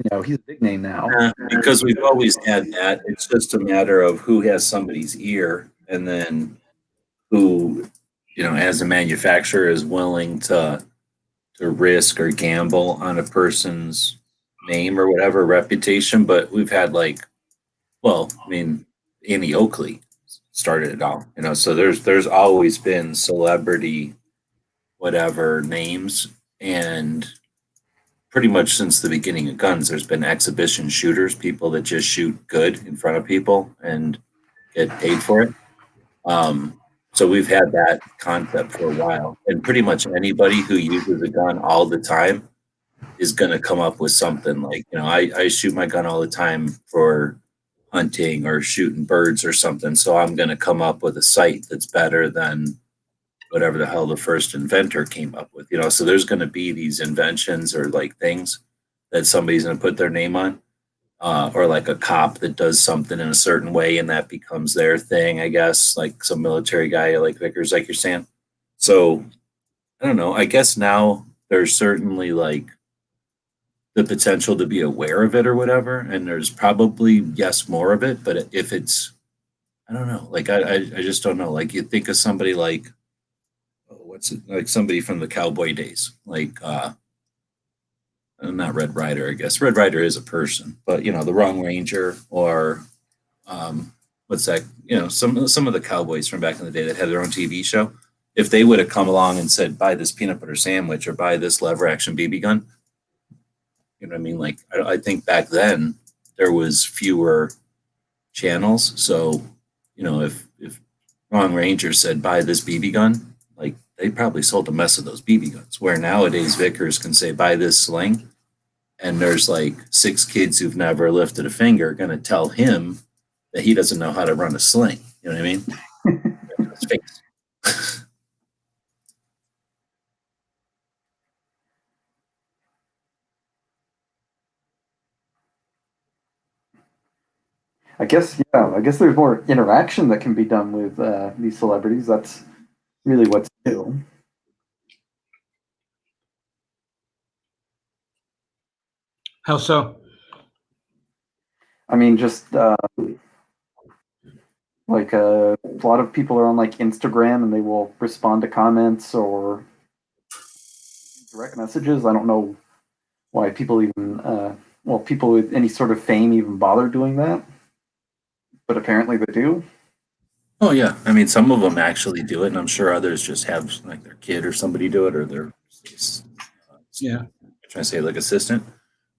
You know, he's a big name now. Because we've always had that. It's just a matter of who has somebody's ear, and then who, as a manufacturer, is willing to risk or gamble on a person's name or whatever reputation. But we've had Annie Oakley started it all, so there's always been celebrity whatever names, and pretty much since the beginning of guns there's been exhibition shooters, people that just shoot good in front of people and get paid for it. So we've had that concept for a while, and pretty much anybody who uses a gun all the time is going to come up with something like, I shoot my gun all the time for hunting or shooting birds or something, so I'm going to come up with a sight that's better than whatever the hell the first inventor came up with. So there's going to be these inventions or like things that somebody's going to put their name on, or like a cop that does something in a certain way and that becomes their thing, I guess, like some military guy like Vickers, like you're saying. So I don't know, I guess now there's certainly like the potential to be aware of it or whatever, and there's probably, yes, more of it. But if it's, I don't know, like I just don't know. Like you think of somebody like, like somebody from the cowboy days, like not Red Rider, I guess. Red Rider is a person, but the Wrong Ranger, or what's that? Some of the cowboys from back in the day that had their own TV show. If they would have come along and said, buy this peanut butter sandwich or buy this lever action BB gun, you know what I mean? Like I think back then there was fewer channels, so if Wrong Ranger said buy this BB gun, like they probably sold a mess of those BB guns. Where nowadays Vickers can say buy this sling, and there's like 6 kids who've never lifted a finger going to tell him that he doesn't know how to run a sling. You know what I mean? His face. I guess, yeah, I guess there's more interaction that can be done with these celebrities. That's really what's new. How so? I mean, just like a lot of people are on like Instagram and they will respond to comments or direct messages. I don't know why people even, people with any sort of fame even bother doing that, but apparently they do. Oh yeah, I mean, some of them actually do it, and I'm sure others just have like their kid or somebody do it, or their I'm trying to say like assistant.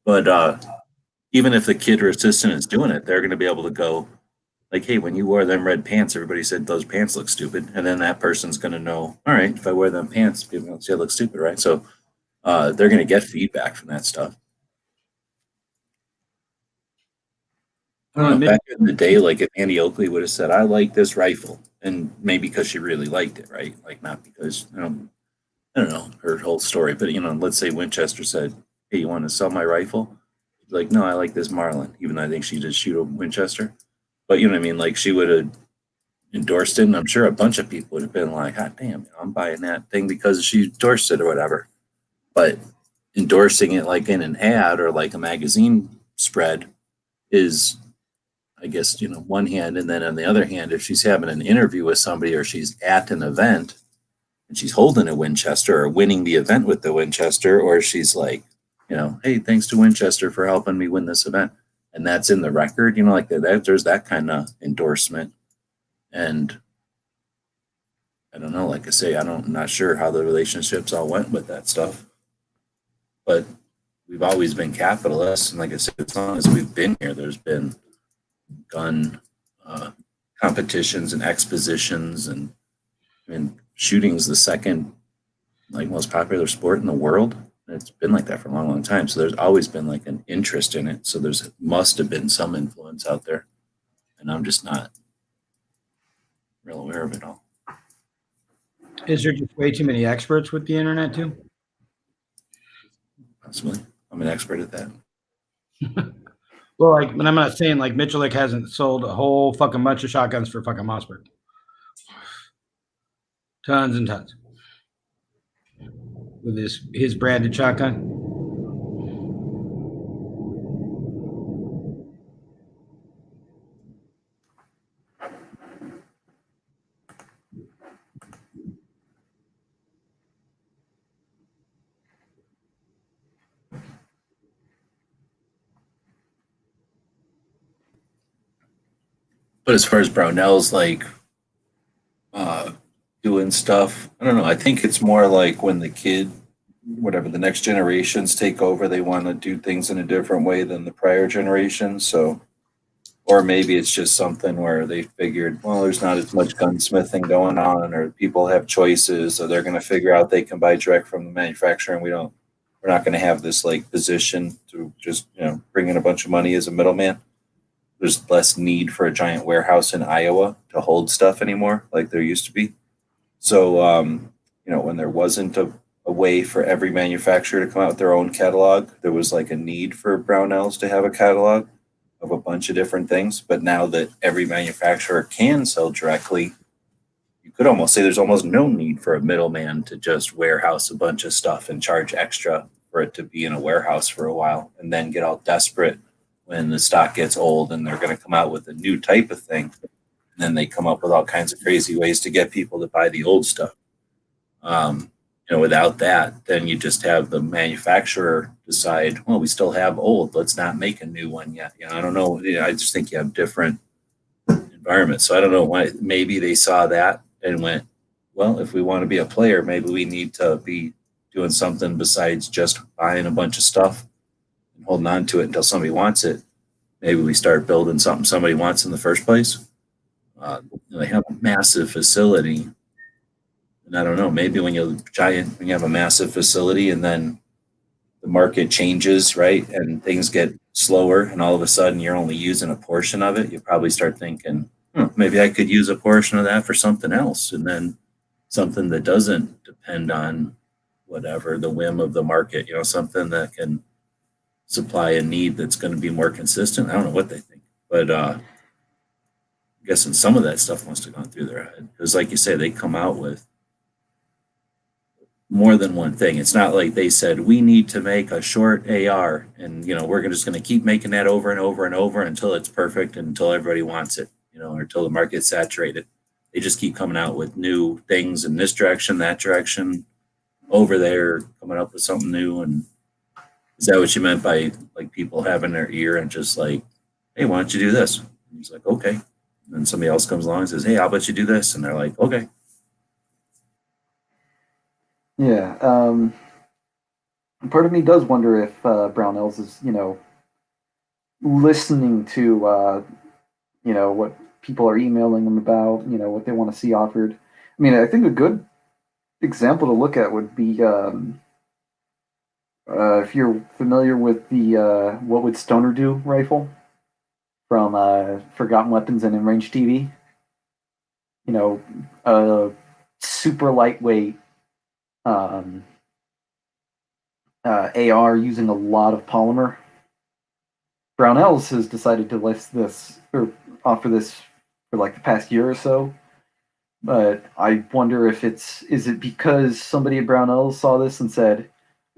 But even if the kid or assistant is doing it, they're going to be able to go like, hey, when you wore them red pants, everybody said those pants look stupid, and then that person's going to know, all right, if I wear them pants, people will say I look stupid, right? So they're going to get feedback from that stuff. I don't know, back in the day, like if Annie Oakley would have said, I like this rifle, and maybe because she really liked it, right? Like not because, I don't know her whole story, but let's say Winchester said, hey, you want to sell my rifle? Like, no, I like this Marlin, even though I think she did shoot a Winchester. But you know what I mean? Like she would have endorsed it, and I'm sure a bunch of people would have been like, hot damn, I'm buying that thing because she endorsed it or whatever. But endorsing it like in an ad or like a magazine spread is, I guess, one hand. And then on the other hand, if she's having an interview with somebody or she's at an event and she's holding a Winchester or winning the event with the Winchester, or she's like, hey, thanks to Winchester for helping me win this event. And that's in the record, like that, there's that kind of endorsement. And I don't know, like I say, I'm not sure how the relationships all went with that stuff, but we've always been capitalists. And like I said, as long as we've been here, there's been gun competitions and expositions. And I mean, shooting's the second like most popular sport in the world. It's been like that for a long, long time. So there's always been like an interest in it. So there's must have been some influence out there, and I'm just not real aware of it all. Is there just way too many experts with the internet too? Possibly, I'm an expert at that. Well, like, and I'm not saying like Mitchell hasn't sold a whole fucking bunch of shotguns for fucking Mossberg. Tons and tons. With his branded shotgun. But as far as Brownell's like doing stuff, I don't know. I think it's more like when the kid, whatever the next generations take over, they want to do things in a different way than the prior generations. So, or maybe it's just something where they figured, well, there's not as much gunsmithing going on, or people have choices, so they're going to figure out they can buy direct from the manufacturer, and we're not going to have this like position to just bring in a bunch of money as a middleman. There's less need for a giant warehouse in Iowa to hold stuff anymore, like there used to be. So, when there wasn't a way for every manufacturer to come out with their own catalog, there was like a need for Brownells to have a catalog of a bunch of different things. But now that every manufacturer can sell directly, you could almost say there's almost no need for a middleman to just warehouse a bunch of stuff and charge extra for it to be in a warehouse for a while and then get all desperate when the stock gets old and they're going to come out with a new type of thing. And then they come up with all kinds of crazy ways to get people to buy the old stuff. Without that, then you just have the manufacturer decide, well, we still have old. Let's not make a new one yet. I don't know. I just think you have different environments. So I don't know why. Maybe they saw that and went, well, if we want to be a player, maybe we need to be doing something besides just buying a bunch of stuff and holding on to it until somebody wants it. Maybe we start building something somebody wants in the first place. They have a massive facility. And I don't know, maybe when you have a massive facility and then the market changes, right? And things get slower and all of a sudden you're only using a portion of it. You probably start thinking, maybe I could use a portion of that for something else. And then something that doesn't depend on whatever the whim of the market, something that can supply a need that's going to be more consistent. I don't know what they think, but I'm guessing some of that stuff must have gone through their head. Because like you say, they come out with more than one thing. It's not like they said, we need to make a short AR and, we're just going to keep making that over and over and over until it's perfect and until everybody wants it, or until the market's saturated. They just keep coming out with new things in this direction, that direction, over there, coming up with something new. And is that what you meant by like people having their ear and just like, hey, why don't you do this? And he's like, okay. And then somebody else comes along and says, hey, how about you do this? And they're like, okay. Yeah. Part of me does wonder if Brownells is, listening to, what people are emailing them about, what they want to see offered. I mean, I think a good example to look at would be if you're familiar with the What Would Stoner Do rifle from Forgotten Weapons and In Range TV. Super lightweight AR using a lot of polymer. Brownells has decided to list this or offer this for like the past year or so. But I wonder if is it because somebody at Brownells saw this and said,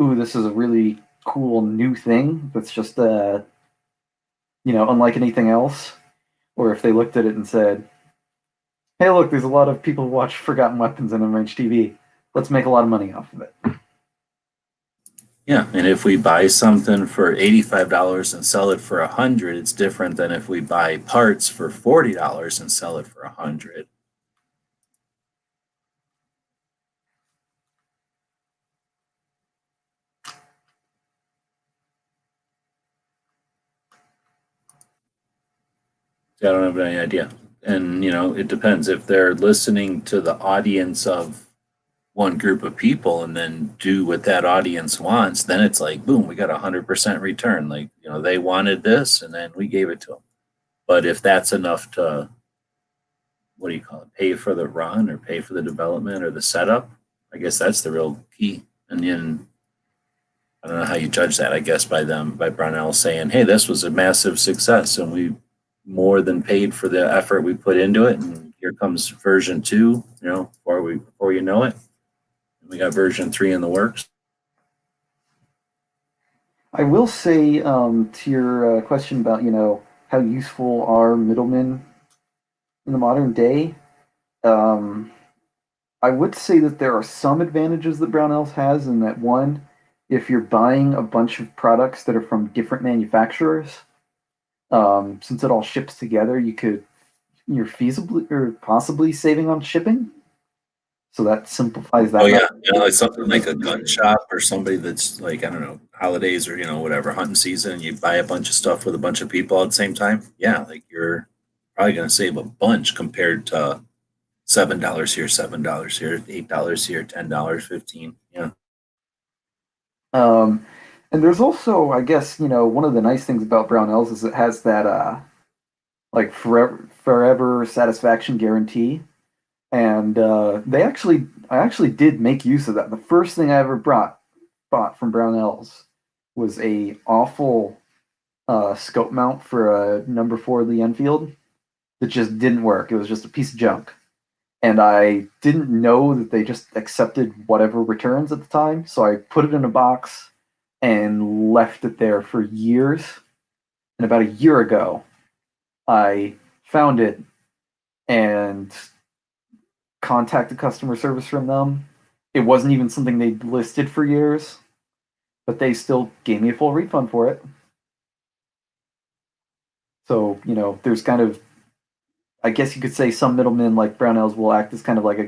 ooh, this is a really cool new thing that's just unlike anything else, or if they looked at it and said, hey, look, there's a lot of people who watch Forgotten Weapons and In Range TV. Let's make a lot of money off of it. Yeah, and if we buy something for $85 and sell it for $100, it's different than if we buy parts for $40 and sell it for $100. I don't have any idea. And, it depends if they're listening to the audience of one group of people and then do what that audience wants, then it's like, boom, we got 100% return. Like, they wanted this and then we gave it to them. But if that's enough to, what do you call it, pay for the run or pay for the development or the setup, I guess that's the real key. And then I don't know how you judge that, I guess, by Brownell saying, hey, this was a massive success and we more than paid for the effort we put into it. And here comes version 2, before you know it. We got version 3 in the works. I will say to your question about, how useful are middlemen in the modern day, I would say that there are some advantages that Brownells has in that, one, if you're buying a bunch of products that are from different manufacturers, since it all ships together, you're feasibly or possibly saving on shipping. So that simplifies that. Oh yeah, it's something like a gun shop or somebody that's like, I don't know, holidays or whatever, hunting season, and you buy a bunch of stuff with a bunch of people at the same time. Yeah, like you're probably going to save a bunch compared to $7 here, $7 here, $8 here, $10, 15. Yeah. And there's also, I guess, one of the nice things about Brownells is it has that like forever satisfaction guarantee. And I actually did make use of that. The first thing I ever bought from Brownells was a awful scope mount for a number 4 Lee Enfield that just didn't work. It was just a piece of junk. And I didn't know that they just accepted whatever returns at the time. So I put it in a box and left it there for years. And about a year ago, I found it and contacted customer service from them. It wasn't even something they'd listed for years, but they still gave me a full refund for it. So, there's kind of, I guess you could say some middlemen like Brownells will act as kind of like a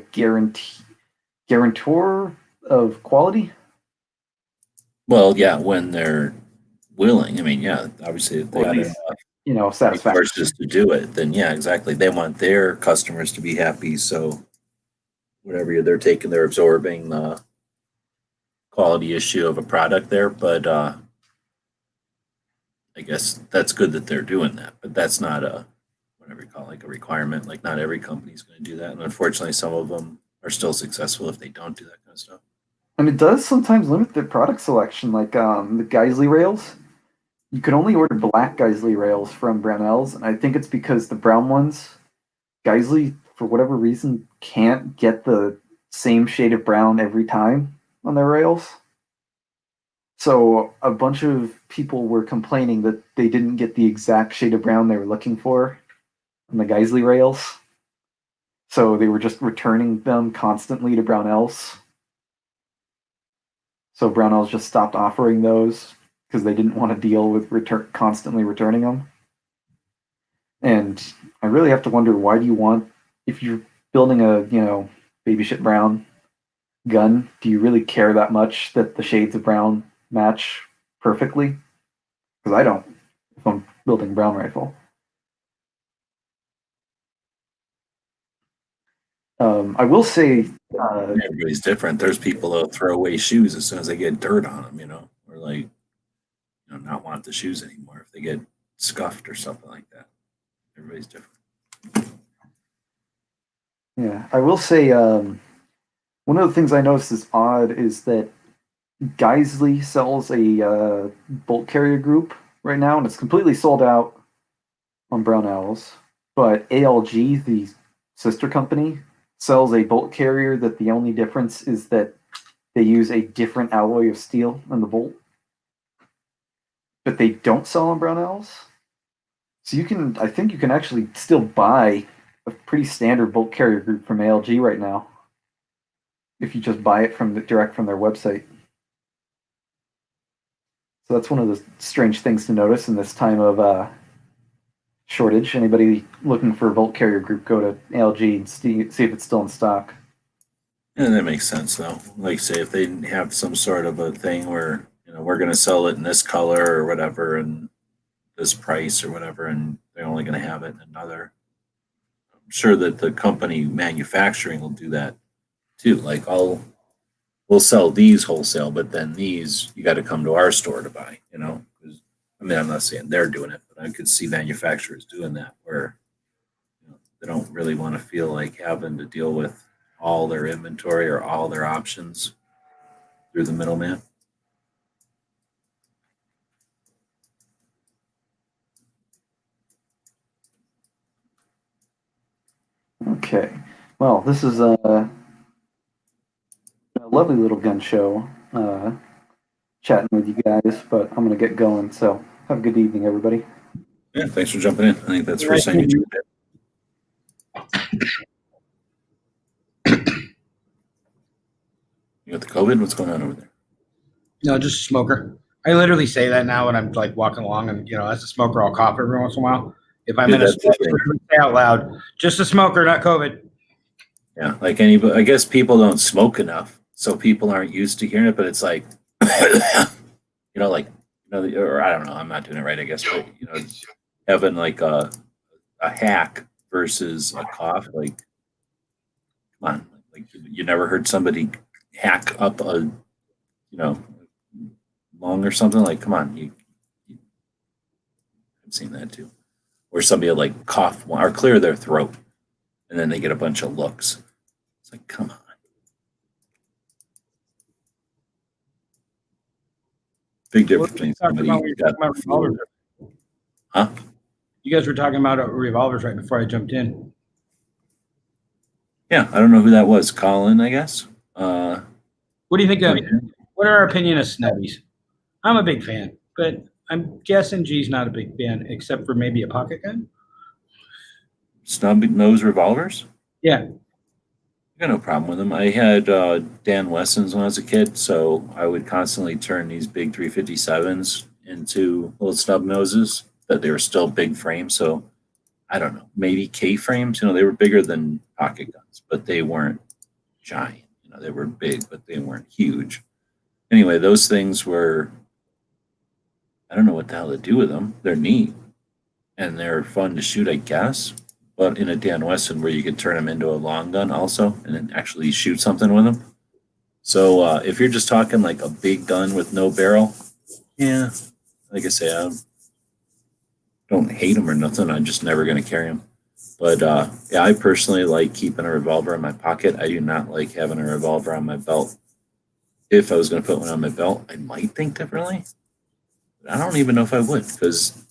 guarantor of quality. Well, yeah, when they're willing. I mean, yeah, obviously if they got enough Satisfaction resources to do it, then yeah, exactly. They want their customers to be happy. So whatever they're taking, they're absorbing the quality issue of a product there. But I guess that's good that they're doing that. But that's not whatever you call it, like a requirement. Like not every company's going to do that. And unfortunately, some of them are still successful if they don't do that kind of stuff. And it does sometimes limit their product selection, like the Geisley rails. You can only order black Geisley rails from Brownells, and I think it's because the brown ones, Geisley, for whatever reason, can't get the same shade of brown every time on their rails. So a bunch of people were complaining that they didn't get the exact shade of brown they were looking for on the Geisley rails. So they were just returning them constantly to Brownells. So Brownells just stopped offering those because they didn't want to deal with constantly returning them. And I really have to wonder, why do you want, if you're building a, baby shit brown gun, do you really care that much that the shades of brown match perfectly? Because I don't, if I'm building a brown rifle. I will say... everybody's different. There's people that'll throw away shoes as soon as they get dirt on them, or like, not want the shoes anymore if they get scuffed or something like that. Everybody's different. Yeah, I will say one of the things I noticed is odd is that Geisley sells a bolt carrier group right now, and it's completely sold out on Brownells. But ALG, the sister company, sells a bolt carrier that the only difference is that they use a different alloy of steel in the bolt. But they don't sell on Brownells. So I think you can actually still buy a pretty standard bolt carrier group from ALG right now, if you just buy it direct from their website. So that's one of the strange things to notice in this time of shortage. Anybody looking for a bolt carrier group, go to ALG and see if it's still in stock. And that makes sense, though. Like, say, if they have some sort of a thing where, we're going to sell it in this color or whatever, and this price or whatever, and they're only going to have it in another. I'm sure that the company manufacturing will do that too. Like, I'll we'll sell these wholesale, but then these you got to come to our store to buy, you know? 'Cause, I mean, I'm not saying they're doing it, but I could see manufacturers doing that where they don't really want to feel like having to deal with all their inventory or all their options through the middleman. Okay. Well, this is a lovely little gun show. Chatting with you guys, but I'm going to get going. So have a good evening, everybody. Yeah, thanks for jumping in. I think that's the first time you jumped in. You got the COVID? What's going on over there? No, just a smoker. I literally say that now when I'm like walking along, and as a smoker, I'll cough every once in a while. If I'm in a smoker, say out loud, just a smoker, not COVID. Yeah, like anybody, I guess people don't smoke enough, so people aren't used to hearing it. But it's like, or I don't know. I'm not doing it right, I guess. But having like a hack versus a cough, like, come on, like you never heard somebody hack up a, lung or something. Like, come on, I've seen that too, where somebody will like cough or clear their throat, and then they get a bunch of looks. It's like, come on. Big difference between somebody who got the flu. Huh? You guys were talking about revolvers right before I jumped in. Yeah, I don't know who that was. Colin, I guess. What do you think of? What are our opinion of snubbies? I'm a big fan, but I'm guessing G's not a big fan, except for maybe a pocket gun. Snub nose revolvers? Yeah. I got no problem with them. I had Dan Wessons when I was a kid, so I would constantly turn these big 357s into little snub noses, but they were still big frames. So I don't know, maybe K frames. They were bigger than pocket guns, but they weren't giant. They were big, but they weren't huge. Anyway, those things were, I don't know what the hell to do with them. They're neat and they're fun to shoot, I guess. But in a Dan Wesson where you could turn them into a long gun also and then actually shoot something with them. So if you're just talking like a big gun with no barrel, yeah, like I say, I don't hate them or nothing. I'm just never going to carry them. But yeah, I personally like keeping a revolver in my pocket. I do not like having a revolver on my belt. If I was going to put one on my belt, I might think differently. But I don't even know if I would, because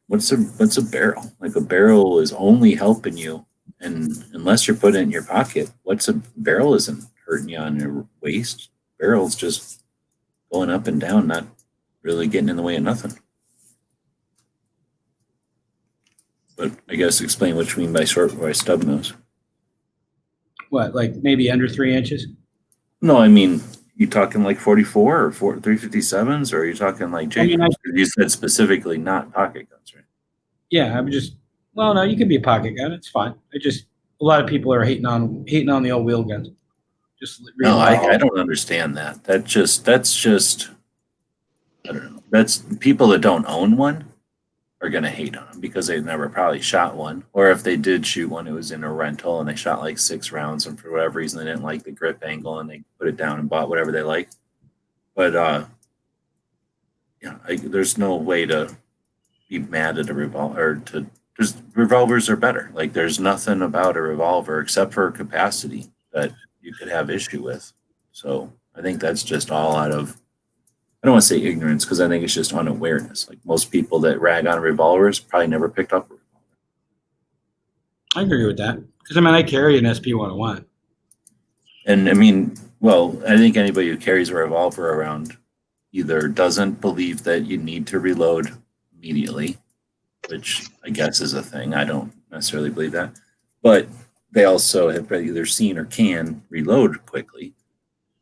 what's a barrel? Like, a barrel is only helping you, and unless you're putting it in your pocket, barrel isn't hurting you on your waist. Barrel's just going up and down, not really getting in the way of nothing. But I guess explain what you mean by short, by stub nose. What, like maybe under 3 inches? No, I mean, you talking like 44 or 357s, or are you talking like Jake? You said specifically not pocket guns, right? Yeah, no, you can be a pocket gun. It's fine. A lot of people are hating on the old wheel guns. No, I don't understand that. That's just I don't know. That's people that don't own one are going to hate on them because they've never probably shot one. Or if they did shoot one, it was in a rental and they shot like 6 rounds, and for whatever reason they didn't like the grip angle and they put it down and bought whatever they like. But there's no way to be mad at a revolver, revolvers are better. Like, there's nothing about a revolver except for capacity that you could have issue with. So I think that's just all out of, I don't want to say ignorance, because I think it's just unawareness. Like, most people that rag on revolvers probably never picked up a revolver. I agree with that, because I carry an SP-101. And I think anybody who carries a revolver around either doesn't believe that you need to reload immediately, which I guess is a thing. I don't necessarily believe that, but they also have either seen or can reload quickly.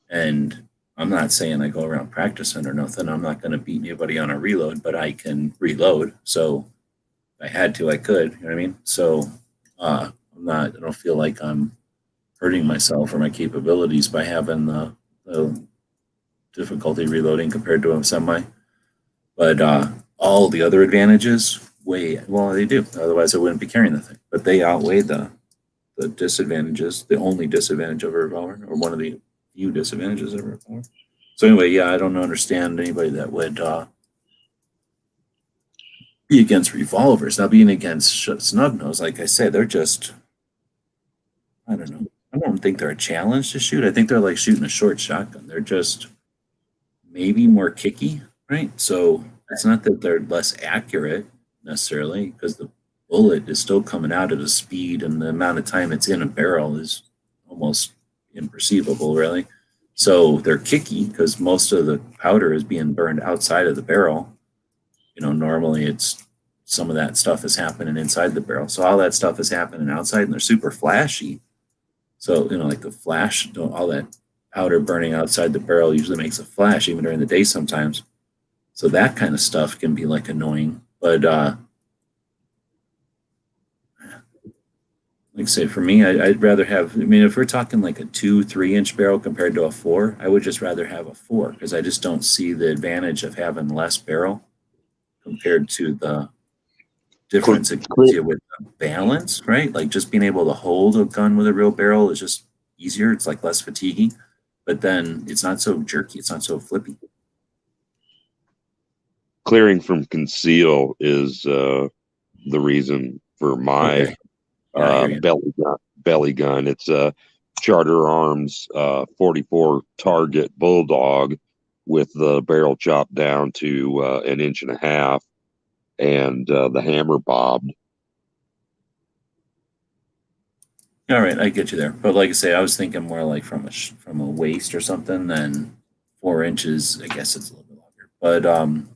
And I'm not saying I go around practicing or nothing. I'm not going to beat anybody on a reload, but I can reload. So if I had to, I could. You know what I mean? So I don't feel like I'm hurting myself or my capabilities by having the difficulty reloading compared to a semi. But all the other advantages they do. Otherwise, I wouldn't be carrying the thing. But they outweigh the disadvantages. The only disadvantage of a revolver, or one of the few disadvantages of revolver. So anyway, yeah, I don't understand anybody that would be against revolvers. Now, being against snub nose, like I said, they're just, I don't know. I don't think they're a challenge to shoot. I think they're like shooting a short shotgun. They're just maybe more kicky, right? So it's not that they're less accurate necessarily, because the bullet is still coming out at a speed, and the amount of time it's in a barrel is almost imperceivable, really. So they're kicky because most of the powder is being burned outside of the barrel. Normally it's some of that stuff is happening inside the barrel. So all that stuff is happening outside, and they're super flashy. So, like the flash, all that powder burning outside the barrel usually makes a flash even during the day sometimes. So that kind of stuff can be like annoying. But like I say, for me, I'd rather have, if we're talking like a 2-3 inch barrel compared to a 4, I would just rather have a 4, because I just don't see the advantage of having less barrel compared to the difference it gives you with the balance, right? Like just being able to hold a gun with a real barrel is just easier. It's like less fatiguing, but then it's not so jerky. It's not so flippy. Clearing from conceal is the reason for my belly gun. It's a Charter Arms 44 target Bulldog with the barrel chopped down to 1.5 inches and the hammer bobbed. All right, I get you there. But like I say, I was thinking more like from a waist or something than 4 inches. I guess it's a little bit longer. But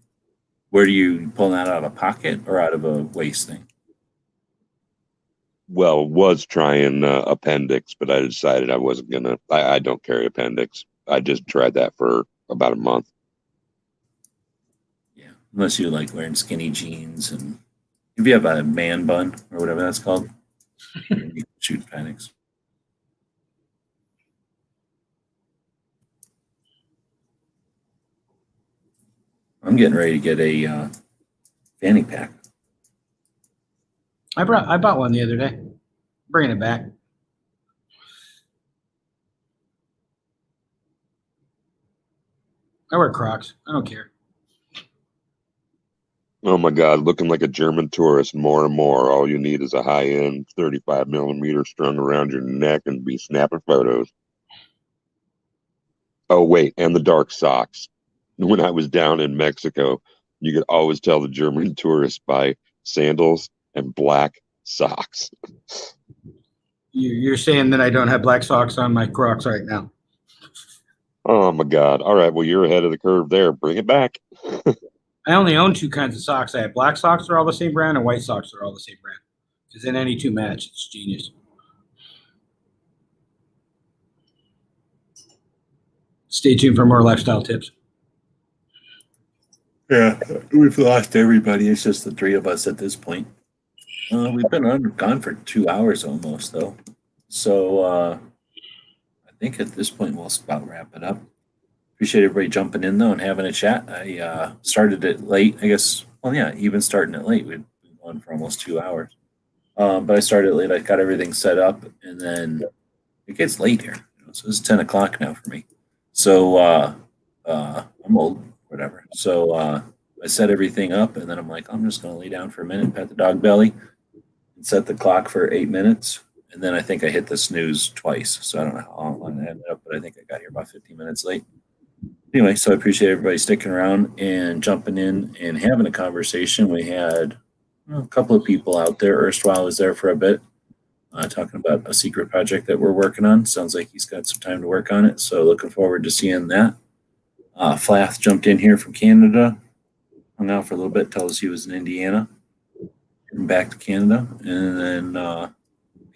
where do you pull that out of a pocket or out of a waist thing? Well, was trying appendix, but I decided I wasn't gonna. I don't carry appendix. I just tried that for about a month. Yeah, unless you like wearing skinny jeans, and if you have a man bun or whatever that's called, you can shoot appendix. I'm getting ready to get a fanny pack. I bought one the other day. Bringing it back. I wear Crocs. I don't care. Oh my God, looking like a German tourist more and more. All you need is a high-end 35 millimeter strung around your neck and be snapping photos. Oh wait, and the dark socks. When I was down in Mexico, you could always tell the German tourists by sandals and black socks. You're saying that I don't have black socks on my Crocs right now. Oh my God. All right, well, you're ahead of the curve there. Bring it back. I only own 2 kinds of socks. I have black socks that are all the same brand and white socks that are all the same brand. Because then any two match. It's genius. Stay tuned for more lifestyle tips. Yeah, we've lost everybody. It's just the 3 of us at this point. We've been gone for 2 hours almost, though. So I think at this point we'll about wrap it up. Appreciate everybody jumping in, though, and having a chat. I started it late, I guess. Well, yeah, even starting it late. We've been going for almost 2 hours. But I started it late. I got everything set up, and then it gets late here. So it's 10 o'clock now for me. So I'm old, whatever. So I set everything up, and then I'm like, I'm just going to lay down for a minute, pat the dog belly, and set the clock for 8 minutes. And then I think I hit the snooze twice. So I don't know how long I ended up, but I think I got here about 15 minutes late. Anyway, so I appreciate everybody sticking around and jumping in and having a conversation. We had a couple of people out there. Erstwhile was there for a bit, talking about a secret project that we're working on. Sounds like he's got some time to work on it. So looking forward to seeing that. Flath jumped in here from Canada, hung out for a little bit, told us he was in Indiana, getting back to Canada. And then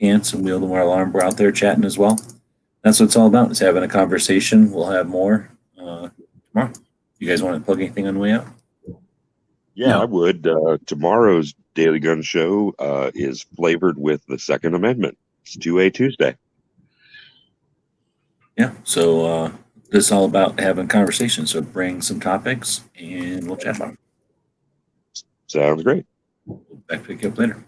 Pants and Wheel the More Alarm were out there chatting as well. That's what it's all about, is having a conversation. We'll have more tomorrow. You guys want to plug anything on the way out? Yeah, No. I would. Tomorrow's Daily Gun Show is flavored with the Second Amendment. It's 2A Tuesday. Yeah, so this is all about having conversations. So bring some topics and we'll chat about them. Sounds great. We'll back pick you up later.